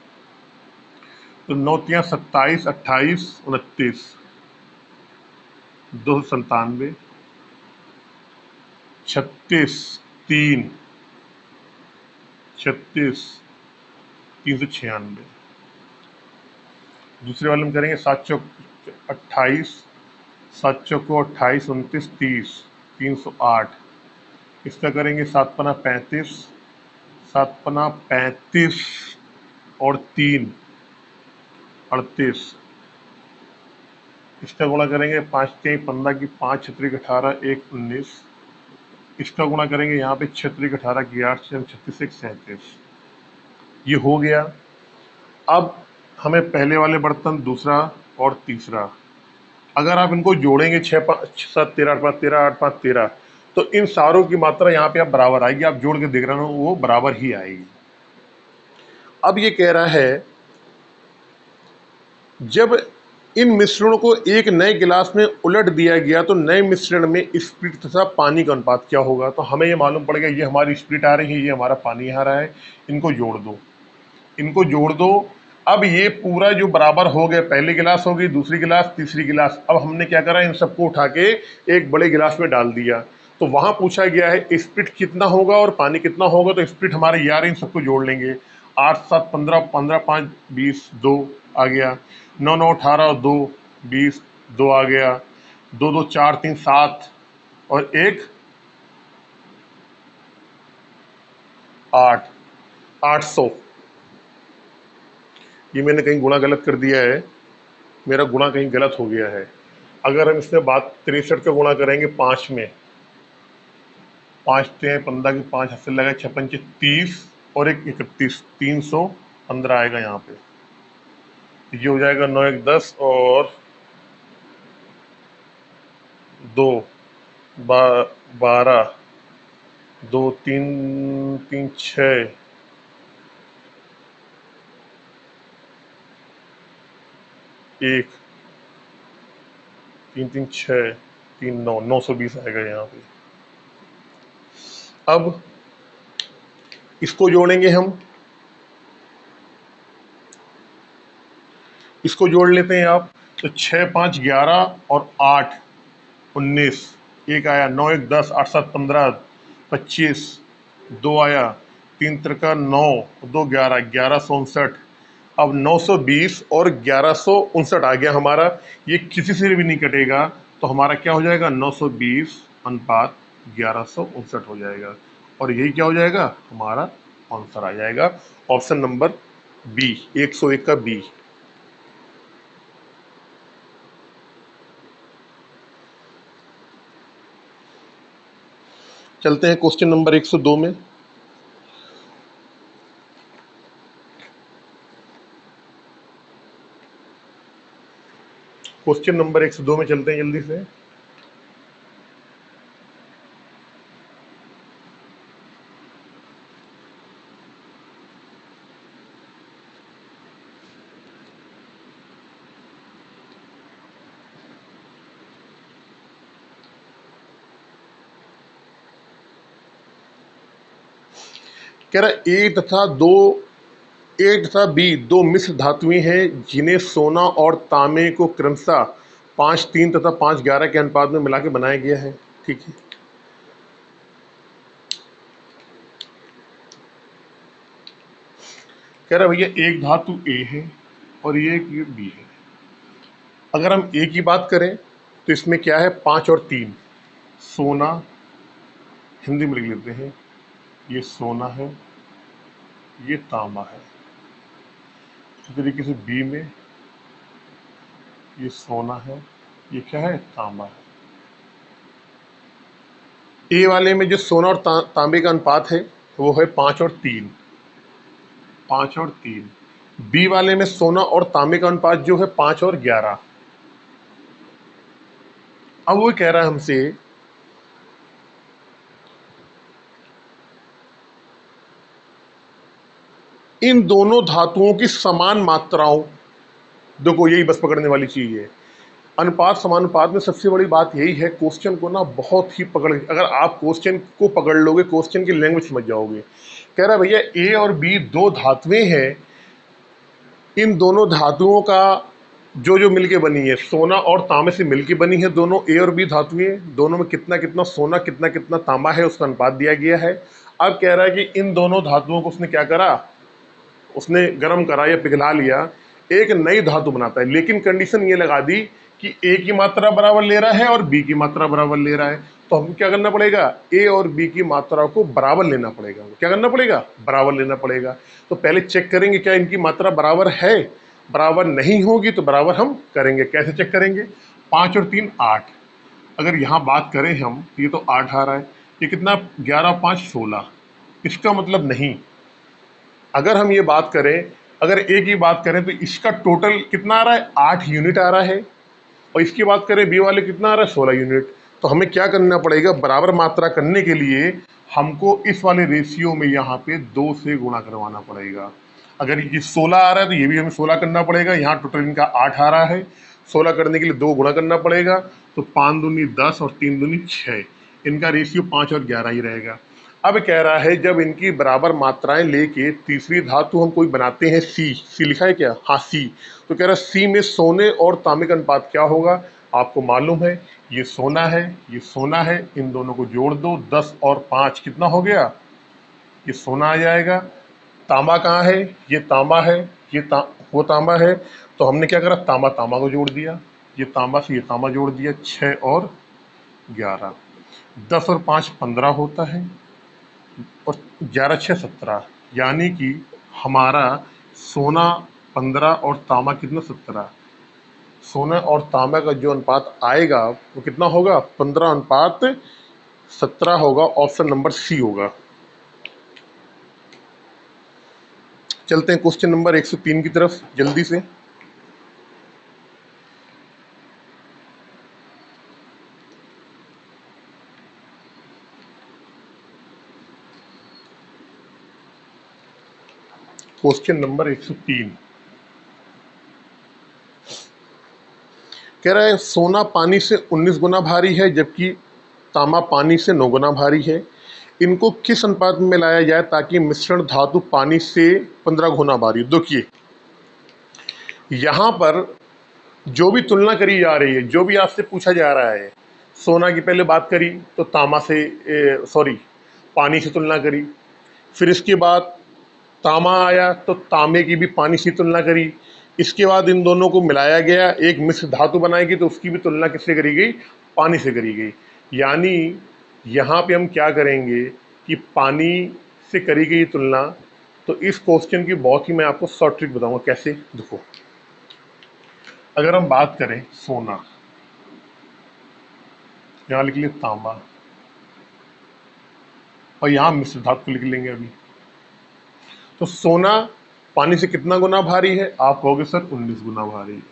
तो 9 तियां 27, 28, 29, 297, 36, 3, 36, 396। दूसरे वाले में करेंगे 7 चौक 28, 7 चौको 28, 29, 30, 308। इसका करेंगे 7 पना 35, 7 पना 35 और 3 38। इसका गुणा करेंगे 5 3 15 की 5 6 18 1 19। इसका गुणा करेंगे यहाँ पे 6 3 18 की 8 36 1 37। ये हो गया। अब हमें पहले वाले बर्तन, दूसरा और तीसरा, अगर आप इनको जोड़ेंगे 6 5 7 13 8 5 13 8 5 13, तो इन सारों की मात्रा यहाँ पे आप बराबर आएगी, आप जोड़ के देख रहे हो वो बराबर ही आएगी। अब ये कह रहा है जब इन मिश्रणों को एक नए गिलास में उलट दिया गया तो नए मिश्रण में स्प्रिट तथा पानी का अनुपात क्या होगा। तो हमें ये मालूम पड़ गया, ये हमारी स्प्रिट आ रही है, ये हमारा पानी आ रहा है, इनको जोड़ दो, इनको जोड़ दो। अब ये पूरा जो बराबर हो गया, पहली गिलास हो गई, दूसरी गिलास, तीसरी गिलास, अब हमने क्या करा, इन सबको उठा के एक बड़े गिलास में डाल दिया। तो वहां पूछा गया है स्प्रिट कितना होगा और पानी कितना होगा, तो स्प्रिट हमारे ये आ रही, इन सबको जोड़ लेंगे। 8 7 15, 15 5 20, 2 आ गया, 9 9 18 और 2 20, 2 आ गया, 2 2 4 3 7 और 1 8, 800। ये मैंने कहीं गुणा गलत कर दिया है, मेरा गुणा कहीं गलत हो गया है। अगर हम इसमें बात 63 का गुणा करेंगे 5 में, 5 3 15 की 5 हाथ से लगा, 6 5 30 और 1 31, 315 आएगा यहाँ पे। ये हो जाएगा 9 1 10 और 2 12, 2 3 3 6, 1 3 3 6 3 9, 920 आएगा यहाँ पे। अब इसको जोड़ेंगे हम, इसको जोड़ लेते हैं आप, तो 6 5 11 और 8 19, 1 आया, 9 1 10, 8 7 15, 25, 2 आया, 3 त्रिका 9, 2 11, 1159। अब 920 और 1159 आ गया हमारा, ये किसी से भी नहीं कटेगा, तो हमारा क्या हो जाएगा, 920 अनुपात 1159 हो जाएगा और यही क्या हो जाएगा, हमारा आंसर आ जाएगा। ऑप्शन नंबर बी, 101 का बी। चलते हैं क्वेश्चन नंबर 102 में। क्वेश्चन नंबर 102 में चलते हैं जल्दी से। कह रहा ए तथा बी दो मिश्र धातुएं हैं जिन्हें सोना और तांबे को क्रमशः 5 3 तथा 5 11 के अनुपात में मिला के बनाया गया है। ठीक है, कह कह रहा है भैया एक धातु ए है और ये बी है। अगर हम ए की बात करें तो इसमें क्या है, 5 और 3, सोना, हिंदी में लिख लेते हैं, ये सोना है, ये तांबा है। इसी तरीके से बी में ये सोना है, ये क्या है, तांबा है। ए वाले में जो सोना और तांबे का अनुपात है वो है 5 और 3, 5 और 3। बी वाले में सोना और तांबे का अनुपात जो है 5 और 11। अब वो कह रहा है हमसे इन दोनों धातुओं की समान मात्राओं, देखो यही बस पकड़ने वाली चीज है। अनुपात समानुपात में सबसे बड़ी बात यही है, क्वेश्चन को ना बहुत ही पकड़, अगर आप क्वेश्चन को पकड़ लोगे, क्वेश्चन की लैंग्वेज समझ जाओगे। कह रहा है भैया ए और बी दो धातुएं हैं, इन दोनों धातुओं का जो जो मिलके बनी है, सोना और तांबे से मिलके बनी है दोनों ए और बी धातुएं, दोनों में कितना कितना सोना कितना कितना तांबा है उसका अनुपात दिया गया है। अब कह रहा है कि इन दोनों धातुओं को उसने क्या करा, उसने गर्म करा या पिघला लिया, एक नई धातु बनाता है। लेकिन कंडीशन ये लगा दी कि ए की मात्रा बराबर ले रहा है और बी की मात्रा बराबर ले रहा है, तो हमको क्या करना पड़ेगा, ए और बी की मात्रा को बराबर लेना पड़ेगा। क्या करना पड़ेगा, बराबर लेना पड़ेगा। तो पहले चेक करेंगे क्या इनकी मात्रा बराबर है, बराबर नहीं होगी तो बराबर हम करेंगे। कैसे चेक करेंगे, 5 और 3 8, अगर यहाँ बात करें हम, ये तो 8 आ रहा है, ये कितना, 11 5 16, इसका मतलब नहीं। अगर हम ये बात करें, अगर ए की बात करें तो इसका टोटल कितना आ रहा है, 8 यूनिट आ रहा है, और इसकी बात करें बी वाले कितना आ रहा है, 16 यूनिट। तो हमें क्या करना पड़ेगा, बराबर मात्रा करने के लिए हमको इस वाले रेशियो में यहाँ पे 2 से गुणा करवाना पड़ेगा। अगर ये 16 आ रहा है तो ये भी हमें 16 करना पड़ेगा। यहाँ टोटल इनका 8 आ रहा है, 16 करने के लिए 2 गुणा करना पड़ेगा, तो 5 दूनी 10 और 3 दूनी 6, इनका रेशियो 5 और 11 ही रहेगा। अब कह रहा है जब इनकी बराबर मात्राएं लेके तीसरी धातु हम कोई बनाते हैं, सी लिखा है क्या, हाँ सी, तो कह रहा है सी में सोने और तांबे का अनुपात क्या होगा। आपको मालूम है ये सोना है, ये सोना है, इन दोनों को जोड़ दो, 10 और 5 कितना हो गया, ये सोना आ जाएगा। तांबा कहाँ है, ये तांबा है, वो तांबा है, तो हमने क्या करा, तांबा तांबा को जोड़ दिया, ये तांबा से ये तांबा जोड़ दिया, 6 और 11, 10 और 5 15 होता है, और 11 6 17, यानी कि हमारा सोना 15 और तांबा कितना, 17। सोना और तांबा का जो अनुपात आएगा वो कितना होगा, 15:17 होगा। ऑप्शन नंबर सी होगा। चलते हैं क्वेश्चन नंबर 103 की तरफ जल्दी से। क्वेश्चन नंबर 103 कह रहा है सोना पानी से 19 गुना भारी है जबकि तांबा पानी से 9 गुना भारी है। इनको किस अनुपात में मिलाया जाए ताकि मिश्रण धातु पानी से 15 गुना भारी हो। देखिए यहाँ पर जो भी तुलना करी जा रही है, जो भी आपसे पूछा जा रहा है, सोना की पहले बात करी तो तांबा से सॉरी पानी से तुलना करी, फिर इसके बाद तांबा आया तो तांबे की भी पानी से तुलना करी, इसके बाद इन दोनों को मिलाया गया, एक मिश्र धातु बनाएगी तो उसकी भी तुलना किससे करी गई, पानी से करी गई। यानी यहाँ पे हम क्या करेंगे कि पानी से करी गई तुलना। तो इस क्वेश्चन की बहुत ही मैं आपको शॉर्ट ट्रिक बताऊंगा कैसे। देखो अगर हम बात करें सोना, यहाँ लिख लिया तांबा, और यहाँ मिश्र धातु लिख लेंगे अभी। तो सोना पानी से कितना गुना भारी है, आप कहोगे सर 19 गुना भारी।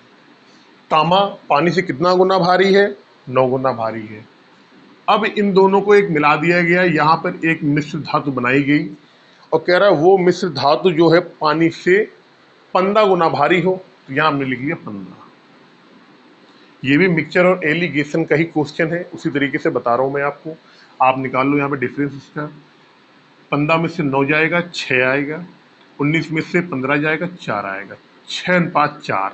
तांबा पानी से कितना गुना भारी है, 9 गुना भारी है। अब इन दोनों को एक मिला दिया गया, यहाँ पर एक मिश्र धातु बनाई गई, और कह रहा है वो मिश्र धातु जो है पानी से 15 गुना भारी हो, तो यहाँ हमने लिख लिया 15। ये भी मिक्सचर और एलिगेशन का ही क्वेश्चन है, उसी तरीके से बता रहा हूँ मैं आपको। आप निकाल लो यहाँ पे डिफरेंस इसका, 15 में से 9 जाएगा 6 आएगा, 19 में से 15 जाएगा 4 आएगा, 6:4।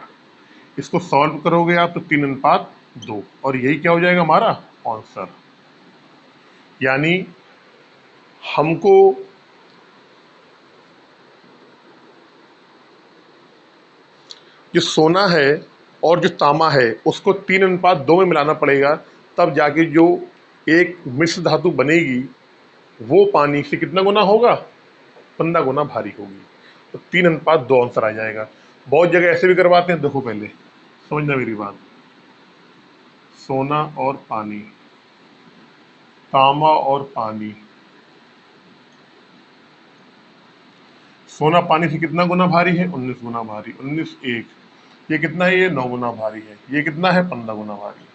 इसको सॉल्व करोगे आप तो 3:2, और यही क्या हो जाएगा हमारा आंसर। यानी हमको जो सोना है और जो तांबा है उसको 3:2 में मिलाना पड़ेगा, तब जाके जो एक मिश्र धातु बनेगी वो पानी से कितना गुना होगा, 15 गुना भारी होगी। तो 3:2 आंसर आ जाएगा। बहुत जगह ऐसे भी करवाते हैं, देखो पहले समझना मेरी बात। सोना और पानी, तांबा और पानी, सोना पानी से कितना गुना भारी है, 19 गुना भारी। 19 1, ये कितना है, ये 9 गुना भारी है। ये कितना है, 15 गुना भारी।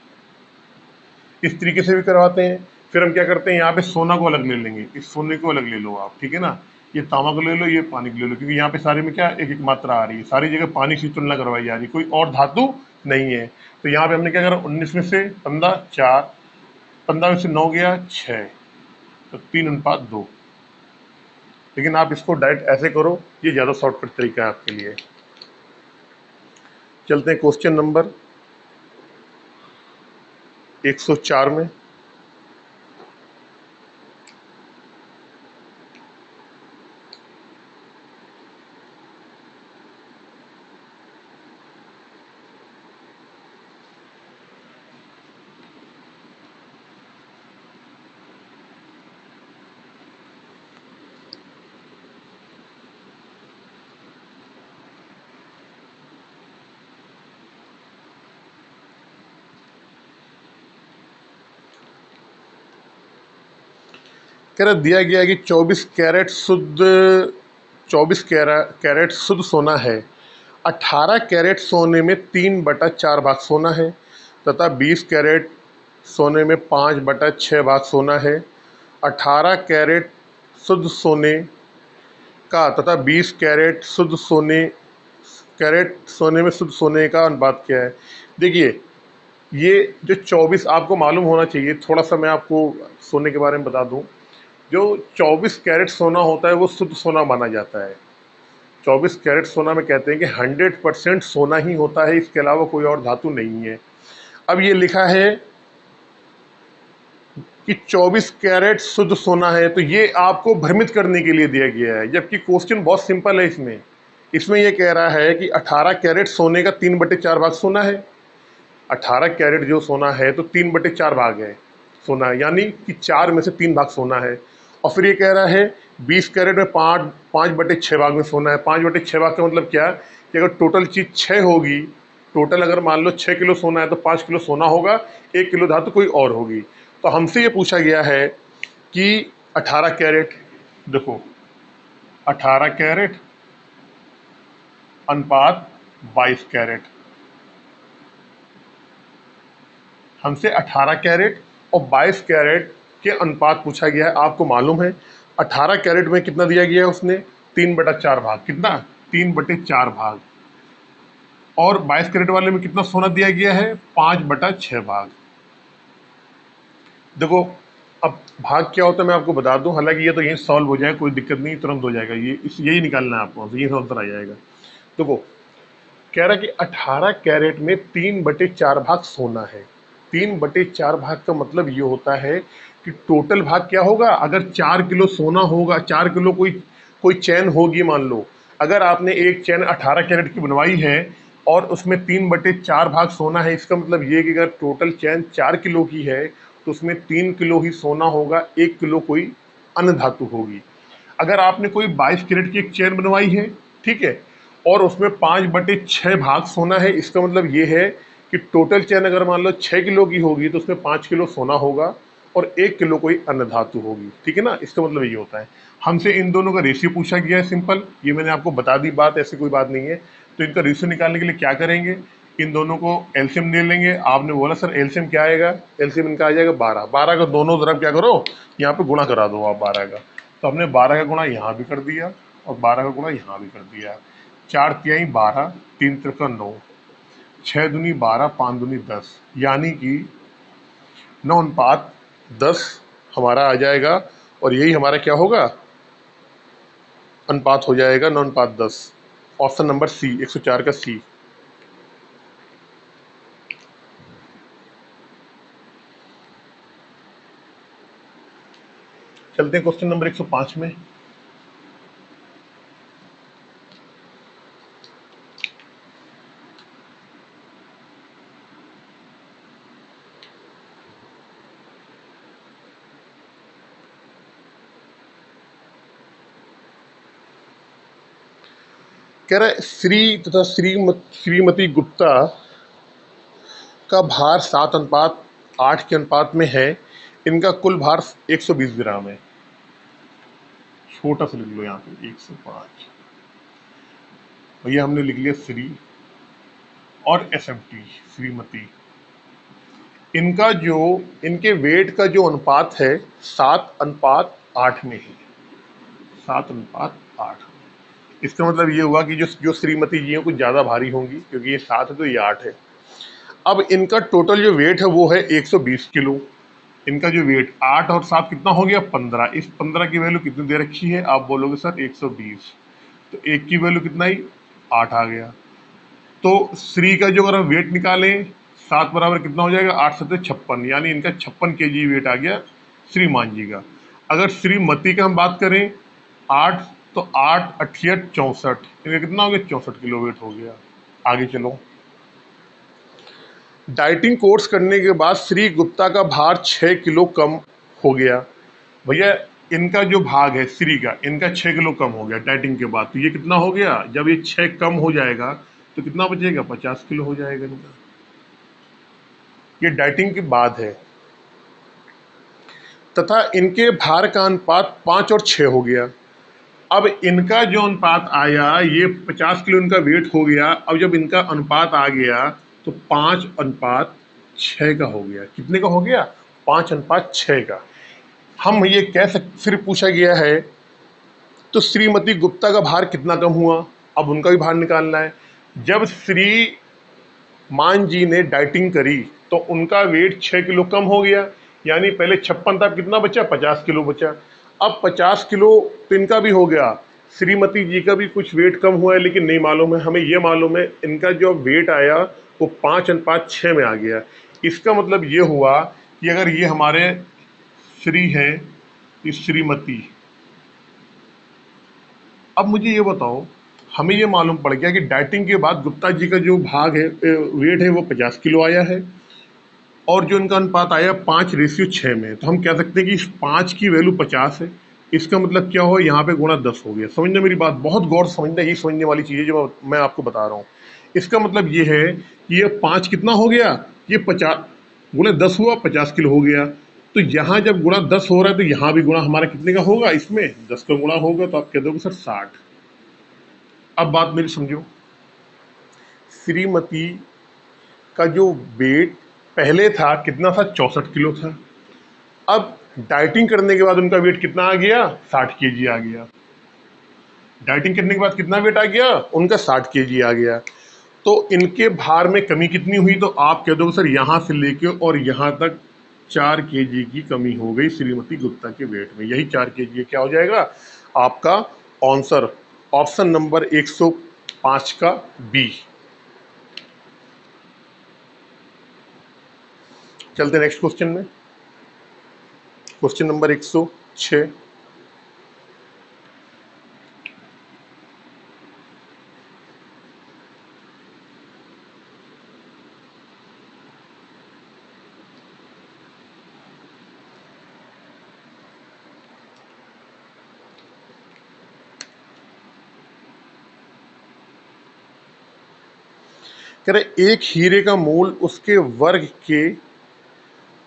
इस तरीके से भी करवाते हैं। फिर हम क्या करते हैं, यहाँ पे सोना को अलग ले लेंगे, इस सोने को अलग ले लो आप, ठीक है ना। ये तांबा को ले लो, ये पानी को ले लो, क्योंकि यहाँ पे सारे में क्या एक एक मात्रा आ रही है, सारी जगह पानी से तुलना करवाई जा रही है, कोई और धातु नहीं है। तो यहाँ पे हमने क्या करा, 19 में से 15 4, 15 में से 9 गया 6, तो 3:2। लेकिन आप इसको डायरेक्ट ऐसे करो, ये ज़्यादा शॉर्टकट तरीका है आपके लिए। चलते हैं क्वेश्चन नंबर 104 में। कह रहा दिया गया है कि 24 कैरेट शुद्ध सोना है। 18 कैरेट सोने में 3/4 भाग सोना है, तथा 20 कैरेट सोने में 5/6 भाग सोना है। 18 कैरेट शुद्ध सोने का तथा 20 कैरेट सोने में शुद्ध सोने का अनुपात क्या है। देखिए, ये जो 24 आपको मालूम होना चाहिए, थोड़ा सा मैं आपको सोने के बारे में बता दूं। जो 24 कैरेट सोना होता है वो शुद्ध सोना माना जाता है। 24 कैरेट सोना में कहते हैं कि 100% सोना ही होता है, इसके अलावा कोई और धातु नहीं है। अब ये लिखा है कि 24 कैरेट शुद्ध सोना है, तो ये आपको भ्रमित करने के लिए दिया गया है, जबकि क्वेश्चन बहुत सिंपल है। इसमें ये कह रहा है कि 18 कैरेट सोने का 3/4 भाग सोना है। 18 कैरेट जो सोना है तो 3/4 भाग है सोना, यानी कि 4 में से 3 भाग सोना है। और फिर ये कह रहा है 20 कैरेट में 5/6 भाग में सोना है। 5/6 भाग का मतलब क्या, कि अगर टोटल चीज़ 6 होगी, टोटल अगर मान लो 6 किलो सोना है तो 5 किलो सोना होगा, 1 किलो धातु कोई और होगी। तो हमसे ये पूछा गया है कि 18 कैरेट, देखो 18 कैरेट अनुपात 22 कैरेट, हमसे 18 कैरेट और 22 कैरेट के अनुपात पूछा गया है। आपको मालूम है 18 कैरेट में कितना दिया गया है उसने, 3/4 भाग। कितना, 3/4 भाग। और 22 कैरेट वाले में कितना सोना दिया गया है, 5/6 भाग। देखो, अब भाग क्या होता है मैं आपको बता दूं, हालांकि ये तो यही सॉल्व हो जाए, कोई दिक्कत नहीं, तुरंत हो जाएगा। यही निकालना है आपको, यही से आंसर आ जाएगा। देखो, कह रहा कि 18 कैरेट में 3/4 भाग सोना है। 3/4 भाग का मतलब ये होता है कि टोटल भाग क्या होगा, अगर 4 किलो सोना होगा, 4 किलो कोई कोई चैन होगी, मान लो अगर आपने एक चैन 18 कैरेट की बनवाई है और उसमें 3/4 भाग सोना है, इसका मतलब ये कि अगर टोटल चैन 4 किलो की है तो उसमें 3 किलो ही सोना होगा, 1 किलो कोई अन्य धातु होगी। अगर आपने कोई 22 कैरेट की एक चेन बनवाई है, ठीक है, और उसमें 5/6 भाग सोना है, इसका मतलब ये है कि टोटल चेन अगर मान लो 6 किलो की होगी तो उसमें 5 किलो सोना होगा और 1 किलो कोई अन्य धातु होगी, ठीक है ना। इसका मतलब ये होता है। हमसे इन दोनों का रेशियो पूछा गया है, सिंपल, ये मैंने आपको बता दी बात, ऐसी कोई बात नहीं है। तो इनका रेशियो निकालने के लिए क्या करेंगे, इन दोनों को एलसीएम ले लेंगे। आपने बोला सर एलसीएम क्या आएगा, एलसीएम इनका आ जाएगा 12। 12 का दोनों तरफ क्या करो, यहाँ पे गुणा करा दो आप 12 का। तो हमने 12 का गुणा यहाँ भी कर दिया और 12 का गुणा यहाँ भी कर दिया। 4×3 12, 3×3 9, 6×2 12, 5×2 10, यानी कि 9:10 हमारा आ जाएगा। और यही हमारा क्या होगा, अनुपात हो जाएगा 9:10। ऑप्शन नंबर सी, 104 का सी। चलते हैं क्वेश्चन नंबर 105 में। कह रहा है श्री तथा श्रीमती गुप्ता का भार 7:8 के अनुपात में है। इनका कुल भार 120 ग्राम है। छोटा सा लिख लो यहाँ पे 105। भैया हमने लिख लिया श्री और एसएमटी श्रीमती। इनका जो इनके वेट का जो अनुपात है 7:8 में है। 7:8। इसका मतलब ये हुआ कि जो श्रीमती जी हैं कुछ ज़्यादा भारी होंगी, क्योंकि ये 7 है तो ये 8 है। अब इनका टोटल जो वेट है वो है 120 किलो। इनका जो वेट 8 और 7 कितना हो गया 15। इस 15 की वैल्यू कितनी दे रखी है, आप बोलोगे सर 120, तो एक की वैल्यू कितना ही 8 आ गया। तो श्री का जो अगर हम वेट निकालें 7 बराबर कितना हो जाएगा 8 7 56, यानी इनका 56 kg वेट आ गया श्रीमान जी का। अगर श्रीमती का हम बात करें 8, तो 8 8 64, इनका कितना हो गया 64 किलो वेट हो गया। आगे चलो। डाइटिंग कोर्स करने के बाद श्री गुप्ता का भार 6 किलो कम हो गया। भैया इनका जो भाग है श्री का, इनका 6 किलो कम हो गया डाइटिंग के बाद। तो ये कितना हो गया, जब ये 6 कम हो जाएगा तो कितना बचेगा 50 किलो हो जाएगा इनका। ये डाइटिंग के बाद है। तथा इनके भार का अनुपात 5 और 6 हो गया। अब इनका जो अनुपात आया, ये 50 किलो इनका वेट हो गया। अब जब इनका अनुपात आ गया तो 5:6 का हो गया। कितने का हो गया 5:6 का। हम ये कह सकते, फिर पूछा गया है तो श्रीमती गुप्ता का भार कितना कम हुआ, अब उनका भी भार निकालना है। जब श्रीमान जी ने डाइटिंग करी तो उनका वेट 6 किलो कम हो गया, यानी पहले 56 था, कितना बचा 50 किलो बचा। अब 50 किलो तो इनका भी हो गया, श्रीमती जी का भी कुछ वेट कम हुआ है, लेकिन नहीं मालूम है हमें। ये मालूम है इनका जो वेट आया वो 5:6 में आ गया। इसका मतलब ये हुआ कि अगर ये हमारे श्री है, ये श्रीमती। अब मुझे ये बताओ, हमें ये मालूम पड़ गया कि डाइटिंग के बाद गुप्ता जी का जो भाग है वेट है वो 50 किलो आया है, और जो इनका अनुपात आया 5:6 में। तो हम कह सकते हैं कि इस 5 की वैल्यू 50 है। इसका मतलब क्या हो, यहाँ पे गुणा 10 हो गया। समझना मेरी बात, बहुत गौर से समझना, यही समझने वाली चीज़ है जो मैं आपको बता रहा हूँ। इसका मतलब ये है कि ये 5 कितना हो गया, ये 50 गुणा 10 हुआ, 50 किलो हो गया। तो यहाँ जब गुणा 10 हो रहा है तो यहाँ भी गुणा हमारा कितने का होगा, इसमें 10 का गुणा होगा, तो आप कह दोगे सर 60। अब बात मेरी समझो, श्रीमती का जो वेट पहले था कितना था 64 किलो था। अब डाइटिंग करने के बाद उनका वेट कितना आ गया 60 केजी आ गया। डाइटिंग करने के बाद कितना वेट आ गया उनका 60 केजी आ गया। तो इनके भार में कमी कितनी हुई, तो आप कह दोगे सर यहाँ से लेके और यहाँ तक 4 केजी की कमी हो गई श्रीमती गुप्ता के वेट में। यही 4 केजी क्या हो जाएगा आपका आंसर, ऑप्शन नंबर 105 का बी। चलते नेक्स्ट क्वेश्चन में, क्वेश्चन नंबर 106। कह रहे एक हीरे का मूल उसके वर्ग के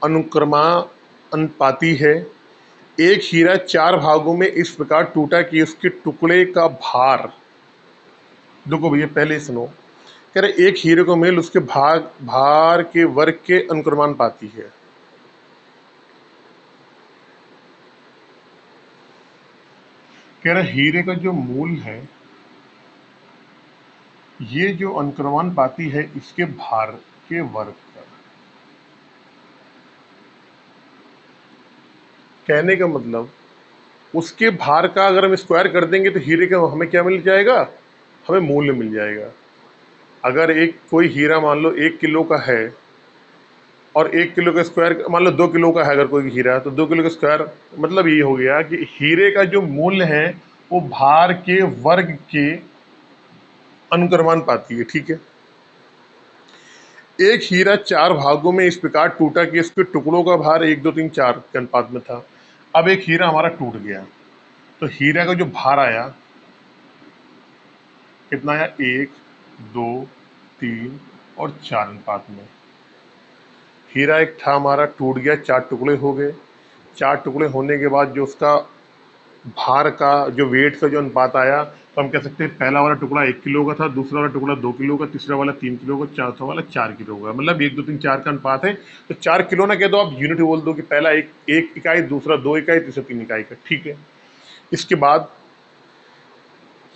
अनुक्रमानुपाती है। एक हीरा 4 भागों में इस प्रकार टूटा कि उसके टुकड़े का भार, देखो भैया पहले सुनो, कह रहे एक हीरे को मेल उसके भार के वर्ग के अनुक्रमानुपाती है। कह रहे हीरे का जो मूल है, ये जो अनुक्रमानुपाती है इसके भार के वर्ग का। कहने का मतलब उसके भार का अगर हम स्क्वायर कर देंगे तो हीरे का हमें क्या मिल जाएगा, हमें मूल्य मिल जाएगा। अगर एक कोई हीरा मान लो 1 किलो का है और 1 किलो का स्क्वायर मान लो 2 किलो का है, अगर कोई हीरा तो 2 किलो का स्क्वायर, मतलब ये हो गया कि हीरे का जो मूल्य है वो भार के वर्ग के अनुक्रमानुपाती है। ठीक है, एक हीरा 4 भागों में इस प्रकार टूटा कि इसके टुकड़ों का भार 1 2 3 4 के अनुपात में था। अब एक हीरा हमारा टूट गया तो हीरा का जो भार आया कितना आया, 1, 2, 3 और 4 अनुपात में। हीरा एक था हमारा, टूट गया, 4 टुकड़े हो गए। 4 टुकड़े होने के बाद जो उसका भार का जो वेट का जो अनुपात आया, तो हम कह सकते हैं पहला वाला टुकड़ा 1 किलो का था, दूसरा वाला टुकड़ा 2 किलो का, तीसरा वाला 3 किलो का, चौथा वाला 4 किलो का। मतलब 1, 2, 3, 4 का अनुपात है। तो 4 किलो ना कह दो, आप यूनिट बोल दो कि पहला एक इकाई, दूसरा 2 इकाई, तीसरा 3 इकाई का। ठीक है। इसके बाद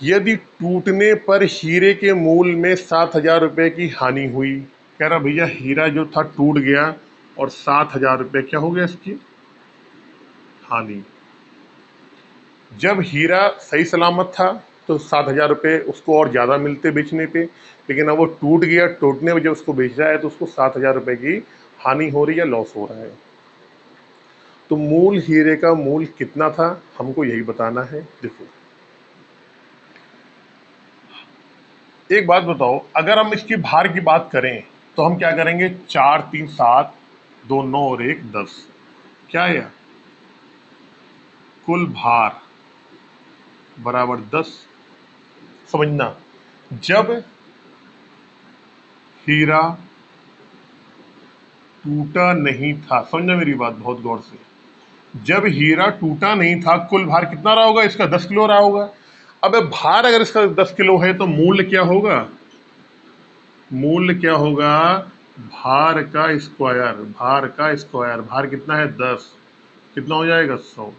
यदि टूटने पर हीरे के मूल में 7,000 रुपये की हानि हुई। कह रहा भैया हीरा जो था टूट गया और 7,000 रुपये क्या हो गया इसकी हानि। जब हीरा सही सलामत था तो 7,000 रुपये उसको और ज़्यादा मिलते बेचने पे, लेकिन अब वो टूट गया, टूटने में जब उसको बेच रहा है तो उसको 7,000 रुपये की हानि हो रही है, लॉस हो रहा है। तो मूल हीरे का मूल कितना था, हमको यही बताना है। देखो एक बात बताओ, अगर हम इसकी भार की बात करें तो हम क्या करेंगे, 4, 3, 7, 2, 9 और 1, 10। क्या है कुल भार बराबर 10। समझना, जब हीरा टूटा नहीं था, समझना मेरी बात बहुत गौर से, जब हीरा टूटा नहीं था कुल भार कितना रहा होगा इसका, 10 किलो रहा होगा। अब भार अगर इसका 10 किलो है तो मूल्य क्या होगा, मूल्य क्या होगा, भार का स्क्वायर, भार का स्क्वायर। भार कितना है 10, कितना हो जाएगा 100।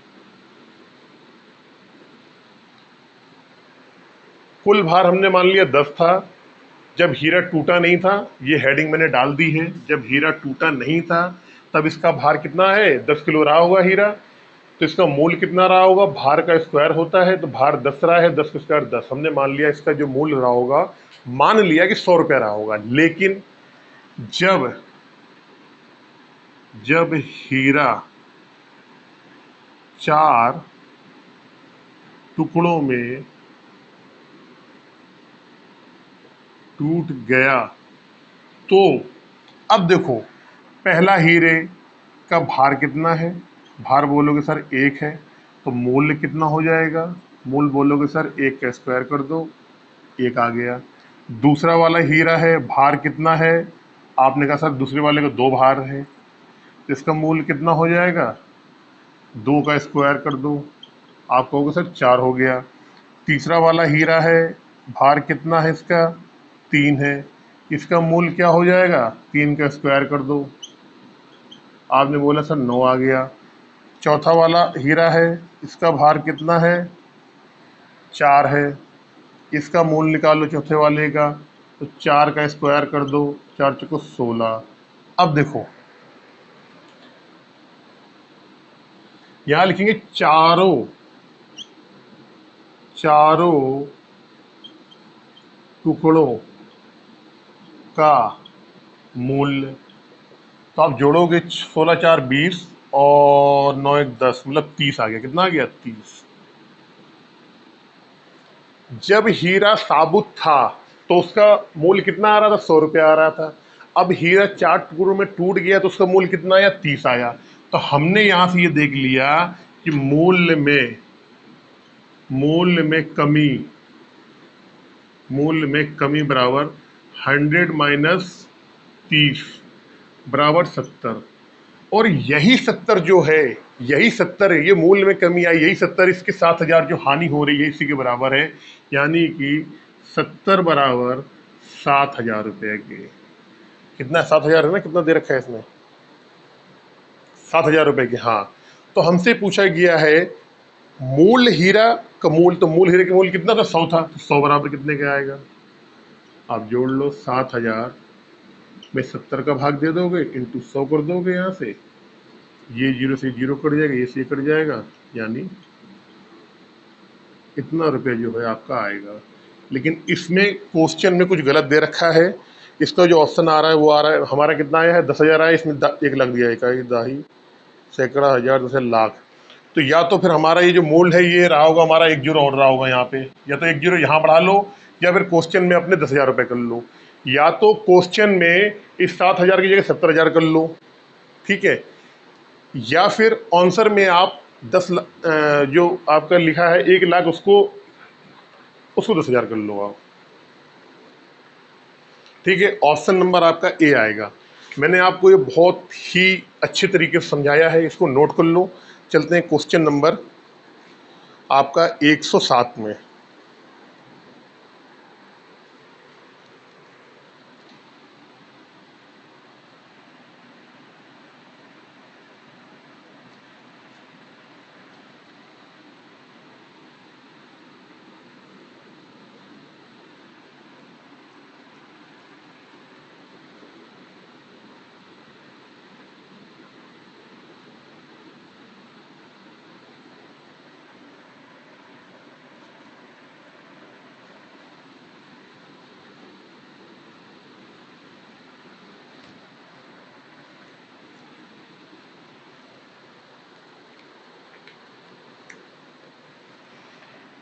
कुल भार हमने मान लिया 10 था जब हीरा टूटा नहीं था, ये हेडिंग मैंने डाल दी है। जब हीरा टूटा नहीं था तब इसका भार कितना है, 10 किलो रहा होगा हीरा। तो इसका मूल्य कितना रहा होगा, भार का स्क्वायर होता है तो भार 10 रहा है, 10 का स्क्वायर 10। हमने मान लिया इसका जो मूल्य रहा होगा, मान लिया कि 100 रुपया रहा होगा। लेकिन जब जब हीरा 4 टुकड़ों में टूट गया तो अब देखो, पहला हीरे का भार कितना है, भार बोलोगे सर 1 है, तो मूल्य कितना हो जाएगा, मूल्य बोलोगे सर 1 का स्क्वायर कर दो, 1 आ गया। दूसरा वाला हीरा है, भार कितना है, आपने कहा सर दूसरे वाले का 2 भार है, तो इसका मूल्य कितना हो जाएगा, 2 का स्क्वायर कर दो, आप कहोगे सर 4 हो गया। तीसरा वाला हीरा है, भार कितना है इसका, 3 है, इसका मूल्य क्या हो जाएगा, 3 का स्क्वायर कर दो, आपने बोला सर 9 आ गया। चौथा वाला हीरा है, इसका भार कितना है, 4 है, इसका मूल्य निकालो चौथे वाले का, तो 4 का स्क्वायर कर दो, 4 चौको 16। अब देखो यहां लिखेंगे चारों टुकड़ों का मूल्य। तो आप जोड़ोगे 16 4 20 और 9 1 10, मतलब 30 आ गया। कितना आ गया, 30। जब हीरा साबुत था तो उसका मूल्य कितना आ रहा था, 100 रुपया आ रहा था। अब हीरा 4 टुकड़ों में टूट गया तो उसका मूल्य कितना आया, 30 आया। तो हमने यहां से ये देख लिया कि मूल्य में कमी बराबर 100 माइनस 30 बराबर 70। और यही 70 जो है, यही 70 है, ये मूल्य में कमी आई, यही 70 इसके 7,000 जो हानि हो रही है इसी के बराबर है। यानी कि 70 बराबर 7,000 रुपये के। कितना, 7,000 है ना, कितना दे रखा है इसमें, 7,000 रुपये के। हाँ, तो हमसे पूछा गया है मूल हीरा का मूल, तो मूल हीरे का मूल कितना था, 100 था, तो 100 बराबर कितने का आएगा, आप जोड़ लो, 7,000 में 70 का भाग दे दोगे, इंटू 100 कर दोगे, यहाँ से ये 0 से 0 कट जाएगा, ये से कट जाएगा, यानी इतना रुपये जो है आपका आएगा। लेकिन इसमें क्वेश्चन में कुछ गलत दे रखा है। इसका जो ऑप्शन आ रहा है वो आ रहा है, हमारा कितना आया है, 10,000 आया, इसमें 1 लाख दिया है, दाही सैकड़ा हजार 10 लाख। तो या तो फिर हमारा ये जो मूल है ये रहा होगा, हमारा 1 जीरो और रहा होगा यहाँ पे, या तो 1 जीरो यहाँ बढ़ा लो, या फिर क्वेश्चन में अपने 10,000 रुपये कर लो, या तो क्वेश्चन में इस 7,000 की जगह 70,000 कर लो, ठीक है, या फिर आंसर में आप 10 जो आपका लिखा है 1 लाख, उसको 10,000 कर लो आप। ठीक है, ऑप्शन नंबर आपका ए आएगा। मैंने आपको ये बहुत ही अच्छे तरीके से समझाया है, इसको नोट कर लो। चलते हैं क्वेश्चन नंबर आपका 107 में।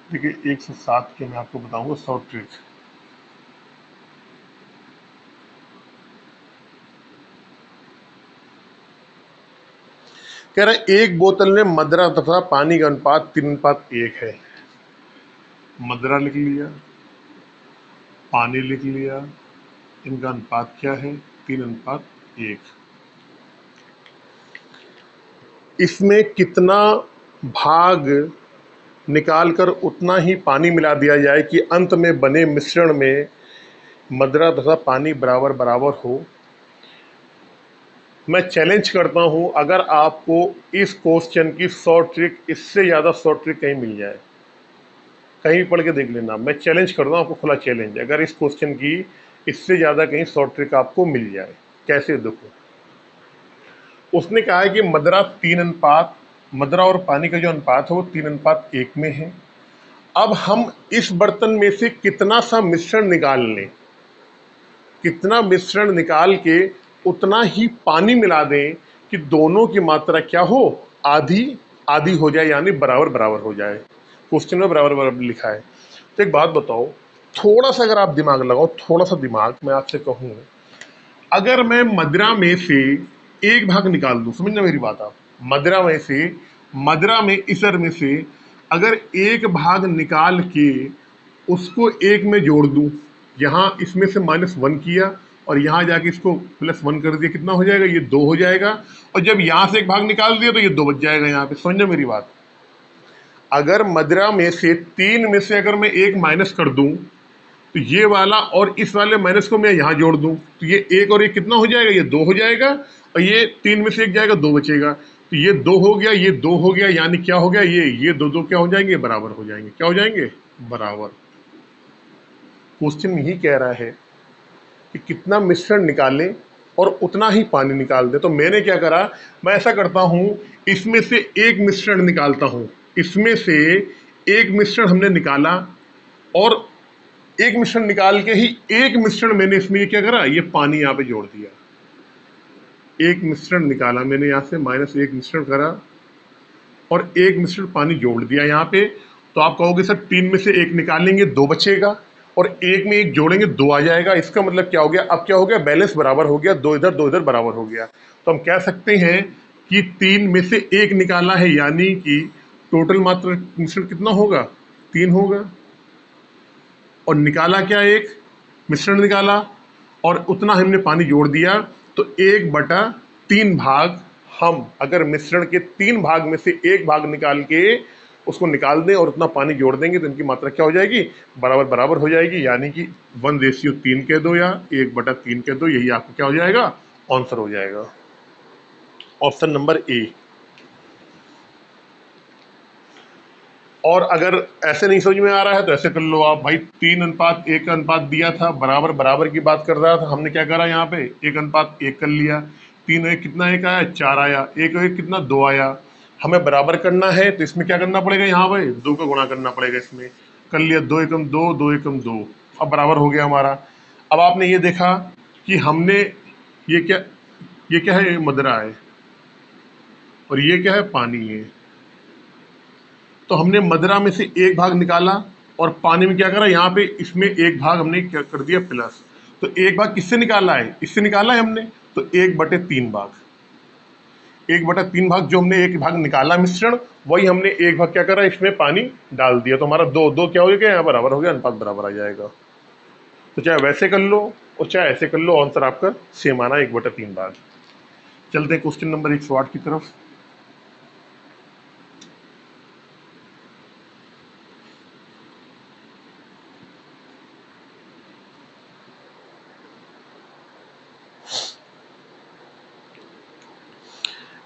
देखिए 107 के मैं आपको बताऊंगा शॉर्ट ट्रिक। कह रहा है एक बोतल में मदरा तथा पानी का अनुपात 3:1 है। मदरा लिख लिया, पानी लिख लिया, इनका अनुपात क्या है? 3:1। इसमें कितना भाग निकालकर उतना ही पानी मिला दिया जाए कि अंत में बने मिश्रण में मदरा तथा पानी बराबर बराबर हो। मैं चैलेंज करता हूं, अगर आपको इस क्वेश्चन की शॉर्ट ट्रिक, इससे ज़्यादा शॉर्ट ट्रिक कहीं मिल जाए, कहीं भी पढ़ के देख लेना। मैं चैलेंज कर रहा हूं आपको, खुला चैलेंज, अगर इस क्वेश्चन की इससे ज़्यादा कहीं शॉर्ट ट्रिक आपको मिल जाए। कैसे? देखो, उसने कहा है कि मदरा और पानी का जो अनुपात है वो 3:1 में है। अब हम इस बर्तन में से कितना सा मिश्रण निकाल लें, कितना मिश्रण निकाल के उतना ही पानी मिला दें कि दोनों की मात्रा क्या हो? आधी आधी हो जाए, यानी बराबर बराबर हो जाए। क्वेश्चन में बराबर बराबर लिखा है। तो एक बात बताओ, थोड़ा सा अगर आप दिमाग लगाओ, थोड़ा सा दिमाग, मैं आपसे कहूँ, अगर मैं मदरा में से एक भाग निकाल दूं, समझना मेरी बात आप, मदरा में इसर में से अगर एक भाग निकाल के उसको एक में जोड़ दूं, यहाँ इसमें से -1 किया और यहाँ जाके इसको +1 कर दिया, कितना हो जाएगा? ये 2 हो जाएगा। और जब यहाँ से एक भाग निकाल दिया तो ये 2 बच जाएगा। यहाँ पे समझना मेरी बात, अगर मदरा में से 3 में से अगर मैं एक माइनस कर दूं, तो ये वाला और इस वाले माइनस को मैं यहाँ जोड़ दूं, तो ये एक और एक कितना हो जाएगा? ये 2 हो जाएगा। और ये 3 में से एक जाएगा, 2 बचेगा, तो ये 2 हो गया, ये 2 हो गया, यानी क्या हो गया? ये 2 क्या हो जाएंगे? बराबर हो जाएंगे। क्या हो जाएंगे? बराबर। क्वेश्चन यही कह रहा है कि कितना मिश्रण निकालें और उतना ही पानी निकाल दें। तो मैंने क्या करा, मैं ऐसा करता हूं, इसमें से एक मिश्रण निकालता हूं, इसमें से एक मिश्रण हमने निकाला, और एक मिश्रण निकाल के ही एक मिश्रण मैंने इसमें क्या करा? ये पानी यहाँ पे जोड़ दिया। एक मिश्रण निकाला मैंने यहाँ से, -1 मिश्रण करा और एक मिश्रण पानी जोड़ दिया यहाँ पे। तो आप कहोगे सर 3 में से एक निकालेंगे 2 बचेगा, और एक में एक जोड़ेंगे 2 आ जाएगा। इसका मतलब क्या हो गया? अब क्या हो गया? बैलेंस बराबर हो गया, 2 इधर बराबर हो गया। तो हम कह सकते हैं कि 3 में से एक निकाला है, यानी कि टोटल मात्रा मिश्रण कितना होगा? 3 होगा। और निकाला क्या? एक मिश्रण निकाला और उतना हमने पानी जोड़ दिया। तो 1/3 भाग, हम अगर मिश्रण के 3 भाग में से एक भाग निकाल के उसको निकाल दें और उतना पानी जोड़ देंगे, तो इनकी मात्रा क्या हो जाएगी? बराबर बराबर हो जाएगी, यानी कि 1:3 कह दो या 1/3 कह दो, यही आपको क्या हो जाएगा? आंसर हो जाएगा। Option number A. और अगर ऐसे नहीं समझ में आ रहा है तो ऐसे कर लो आप, भाई 3:1 का अनुपात दिया था, बराबर बराबर की बात कर रहा था, हमने क्या करा? यहाँ पे 1:1 कर लिया। 3 और 1 कितना? 1 आया, 4 आया, 1 और 1 कितना? 2 आया। हमें बराबर करना है तो इसमें क्या करना पड़ेगा? यहाँ पे 2 का गुणा करना पड़ेगा। इसमें कर लिया, 2 एकम 2, 2 एकम 2, अब बराबर हो गया हमारा। अब आपने ये देखा कि हमने ये क्या है? ये मदरा है और ये क्या है? पानी है। तो हमने मदरा में से एक भाग निकाला और पानी में क्या करा? यहाँ पे इसमें एक भाग हमने क्या कर दिया? प्लस। तो एक भाग किससे निकाला है? इससे निकाला है हमने। तो 1/3 भाग, 1/3 भाग जो हमने एक भाग निकाला मिश्रण, वही हमने एक भाग क्या करा? इसमें पानी डाल दिया। तो हमारा 2 2 क्या हो गया? यहाँ बराबर हो गया, अनुपात बराबर आ जाएगा। तो चाहे वैसे कर लो और चाहे ऐसे कर लो, आंसर आपका सेम आना 1/3 भाग। चलते हैं क्वेश्चन नंबर 108 की तरफ।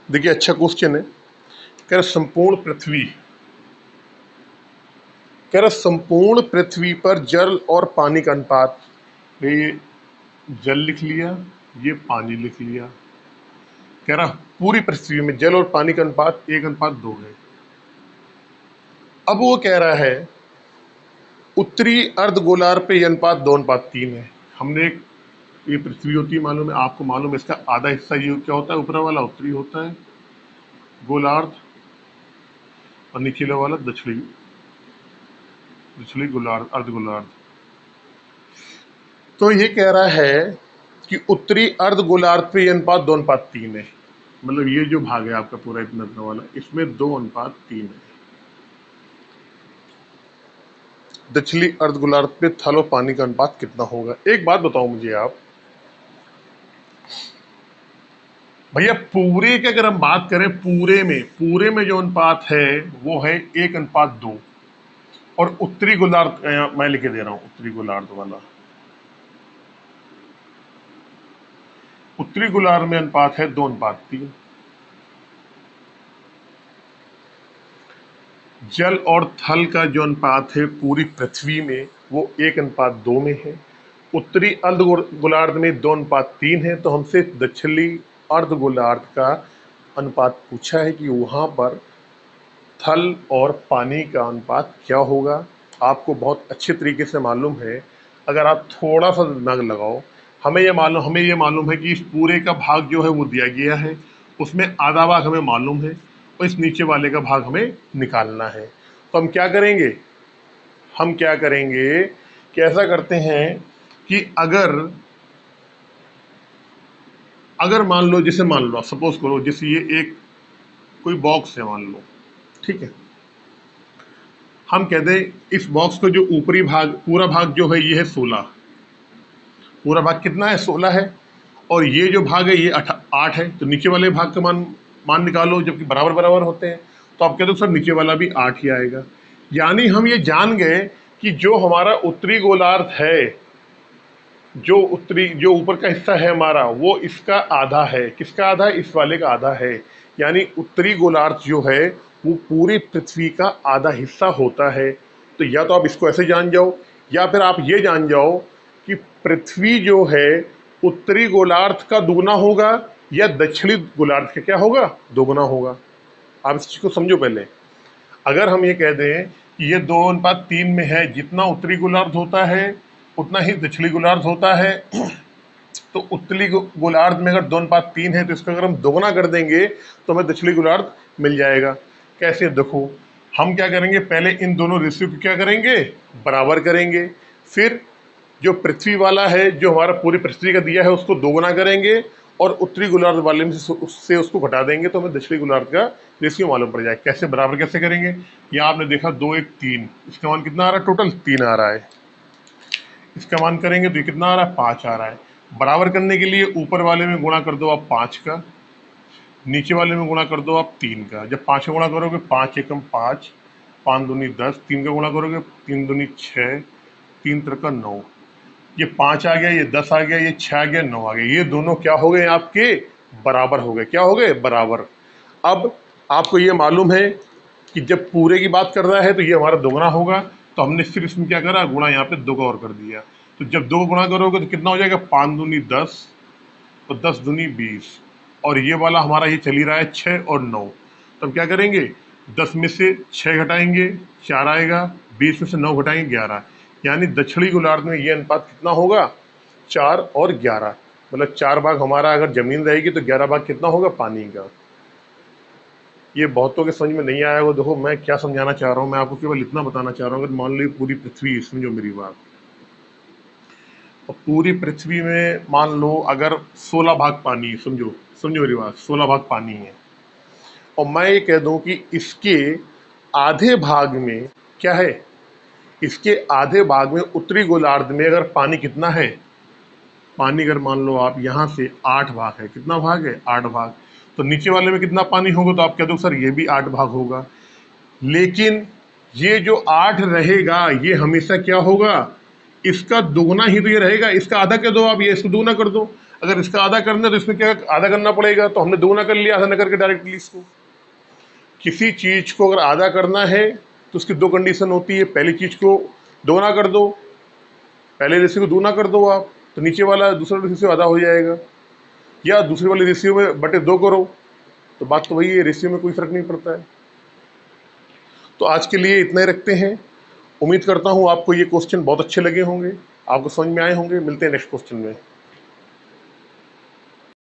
देखिए अच्छा क्वेश्चन है। कह रहा संपूर्ण पृथ्वी पर जल और पानी का अनुपात, ये जल लिख लिया, ये पानी लिख लिया। कह रहा पूरी पृथ्वी में जल और पानी का अनुपात 1:2 है। अब वो कह रहा है उत्तरी अर्धगोलार्ध पे ये अनुपात 2:3 है। हमने ये पृथ्वी होती है मालूम है, आपको मालूम है इसका आधा हिस्सा ये क्या होता है, ऊपर वाला उत्तरी होता है गोलार्ध, और निचले वाला दक्षिणी गोलार्ध, अर्धगोलार्ध। तो ये कह रहा है कि उत्तरी अर्धगोलार्ध पे ये अनुपात 2:3 है। मतलब ये जो भाग है आपका पूरा इतना वाला, इसमें 2:3 है। दक्षिणी अर्धगोलार्ध पे थल और पानी का अनुपात कितना होगा? एक बात बताओ मुझे आप भैया, पूरे की अगर हम बात करें, पूरे में जो अनुपात है वो है 1:2, और उत्तरी गोलार्ध मैं लिखे दे रहा हूं, उत्तरी गोलार्ध वाला, उत्तरी गोलार्ध में अनुपात है 2:3। जल और थल का जो अनुपात है पूरी पृथ्वी में वो 1:2 में है। उत्तरी अर्धगोलार्ध में 2:3 है। तो हमसे दक्षिणी अर्धगोलार्ध का अनुपात पूछा है कि वहां पर थल और पानी का अनुपात क्या होगा। आपको बहुत अच्छे तरीके से मालूम है, अगर आप थोड़ा सा दिमाग लगाओ, हमें ये मालूम है कि इस पूरे का भाग जो है वो दिया गया है, उसमें आधा भाग हमें मालूम है, और इस नीचे वाले का भाग हमें निकालना है। तो हम क्या करेंगे, कि ऐसा करते हैं कि अगर मान लो, जैसे मान लो सपोज करो, जैसे ये एक कोई बॉक्स है मान लो, ठीक है। हम कहते हैं इस बॉक्स को जो ऊपरी भाग, पूरा भाग जो है ये है 16, पूरा भाग कितना है 16 है, और ये जो भाग है ये 8 है। तो नीचे वाले भाग का मान निकालो, जबकि बराबर बराबर होते हैं, तो आप कहते हो सर नीचे वाला भी 8 ही आएगा। यानी हम ये जान गए कि जो हमारा उत्तरी गोलार्ध है, जो ऊपर का हिस्सा है हमारा, वो इसका आधा है। किसका आधा है? इस वाले का आधा है। यानी उत्तरी गोलार्ध जो है वो पूरी पृथ्वी का आधा हिस्सा होता है। तो या तो आप इसको ऐसे जान जाओ, या फिर आप ये जान जाओ कि पृथ्वी जो है उत्तरी गोलार्ध का दुगना होगा, या दक्षिणी गोलार्ध का क्या होगा, दोगुना होगा। आप इस चीज को समझो पहले। अगर हम ये कह दें कि ये 2:3 में है, जितना उत्तरी गोलार्ध होता है उतना ही दक्षिणी गोलार्ध होता है, तो उत्तरी गोलार्ध में अगर 2:3 है तो इसका अगर हम दोगुना कर देंगे तो हमें दक्षिणी गोलार्ध मिल जाएगा। कैसे? देखो, हम क्या करेंगे, पहले इन दोनों रेशियो को क्या करेंगे, बराबर करेंगे। फिर जो पृथ्वी वाला है, जो हमारा पूरी पृथ्वी का दिया है, उसको दोगुना करेंगे, और उत्तरी गोलार्ध वाले में से उससे उसको घटा देंगे, तो हमें दक्षिणी गोलार्ध का रेशियो मालूम पड़ जाए। कैसे बराबर कैसे करेंगे? यहाँ आपने देखा 2 1 3, इसका मान कितना आ रहा है, टोटल 3 आ रहा है। इसका मान करेंगे तो ये कितना आ रहा है, 5 आ रहा है। बराबर करने के लिए ऊपर वाले में गुणा कर दो आप 5 का, नीचे वाले में गुणा कर दो आप 3 का। जब 5 का गुणा करोगे 5 एकम 5, 5 दूनी 10, 3 का गुणा करोगे 3 दूनी 6, 3 त्रिका 9। ये 5 आ गया, ये 10 आ गया, ये 6 आ गया, 9 आ गया। ये दोनों क्या हो गए आपके, बराबर हो गए। क्या हो गए, बराबर। अब आपको ये मालूम है कि जब पूरे की बात कर रहा है तो ये हमारा दोगुना होगा, तो हमने फिर इसमें क्या करा, गुणा यहाँ पे 2 का और कर दिया। तो जब 2 गुणा करोगे तो कितना हो जाएगा, 5 दूनी 10 और 10 दूनी 20, और ये वाला हमारा ये चली रहा है 6 और 9। तो हम क्या करेंगे, 10 में से 6 घटाएंगे 4 आएगा, 20 में से 9 घटाएंगे 11। यानी दक्षिणी गोलार्ध में ये अनुपात कितना होगा, 4 और 11। मतलब 4 भाग हमारा अगर जमीन रहेगी तो 11 भाग कितना होगा, पानी का। ये बहुतों के समझ में नहीं आया वो। देखो मैं क्या समझाना चाह रहा हूँ, मैं आपको केवल इतना बताना चाह रहा हूँ। अगर मान लो पूरी पृथ्वी, समझो मेरी बात, और पूरी पृथ्वी में मान लो अगर 16 भाग पानी, समझो मेरी बात, 16 भाग पानी है, और मैं ये कह दूं कि इसके आधे भाग में क्या है, इसके आधे भाग में उत्तरी गोलार्ध में अगर पानी कितना है, पानी अगर मान लो आप यहाँ से 8 भाग है, कितना भाग है 8 भाग, तो नीचे वाले में कितना पानी होगा, तो आप कह दो सर ये भी 8 भाग होगा। लेकिन ये जो 8 रहेगा ये हमेशा क्या होगा, इसका दुगना ही तो ये रहेगा। इसका आधा कर दो आप, ये इसको दुगना कर दो। अगर इसका आधा करना है तो इसमें क्या आधा करना पड़ेगा, तो हमने दुगना कर लिया, आधा न करके डायरेक्टली इसको। किसी चीज को अगर आधा करना है तो उसकी दो कंडीशन होती है, पहली चीज को दोगुना कर दो, पहले रेशियो को दोगुना कर दो आप, तो नीचे वाला दूसरा रेशियो आधा हो जाएगा, या दूसरे वाले रेशियो में बटे 2 करो, तो बात तो वही है, रेशियो में कोई फर्क नहीं पड़ता है। तो आज के लिए इतना ही रखते हैं। उम्मीद करता हूँ आपको ये क्वेश्चन बहुत अच्छे लगे होंगे, आपको समझ में आए होंगे। मिलते हैं नेक्स्ट क्वेश्चन में।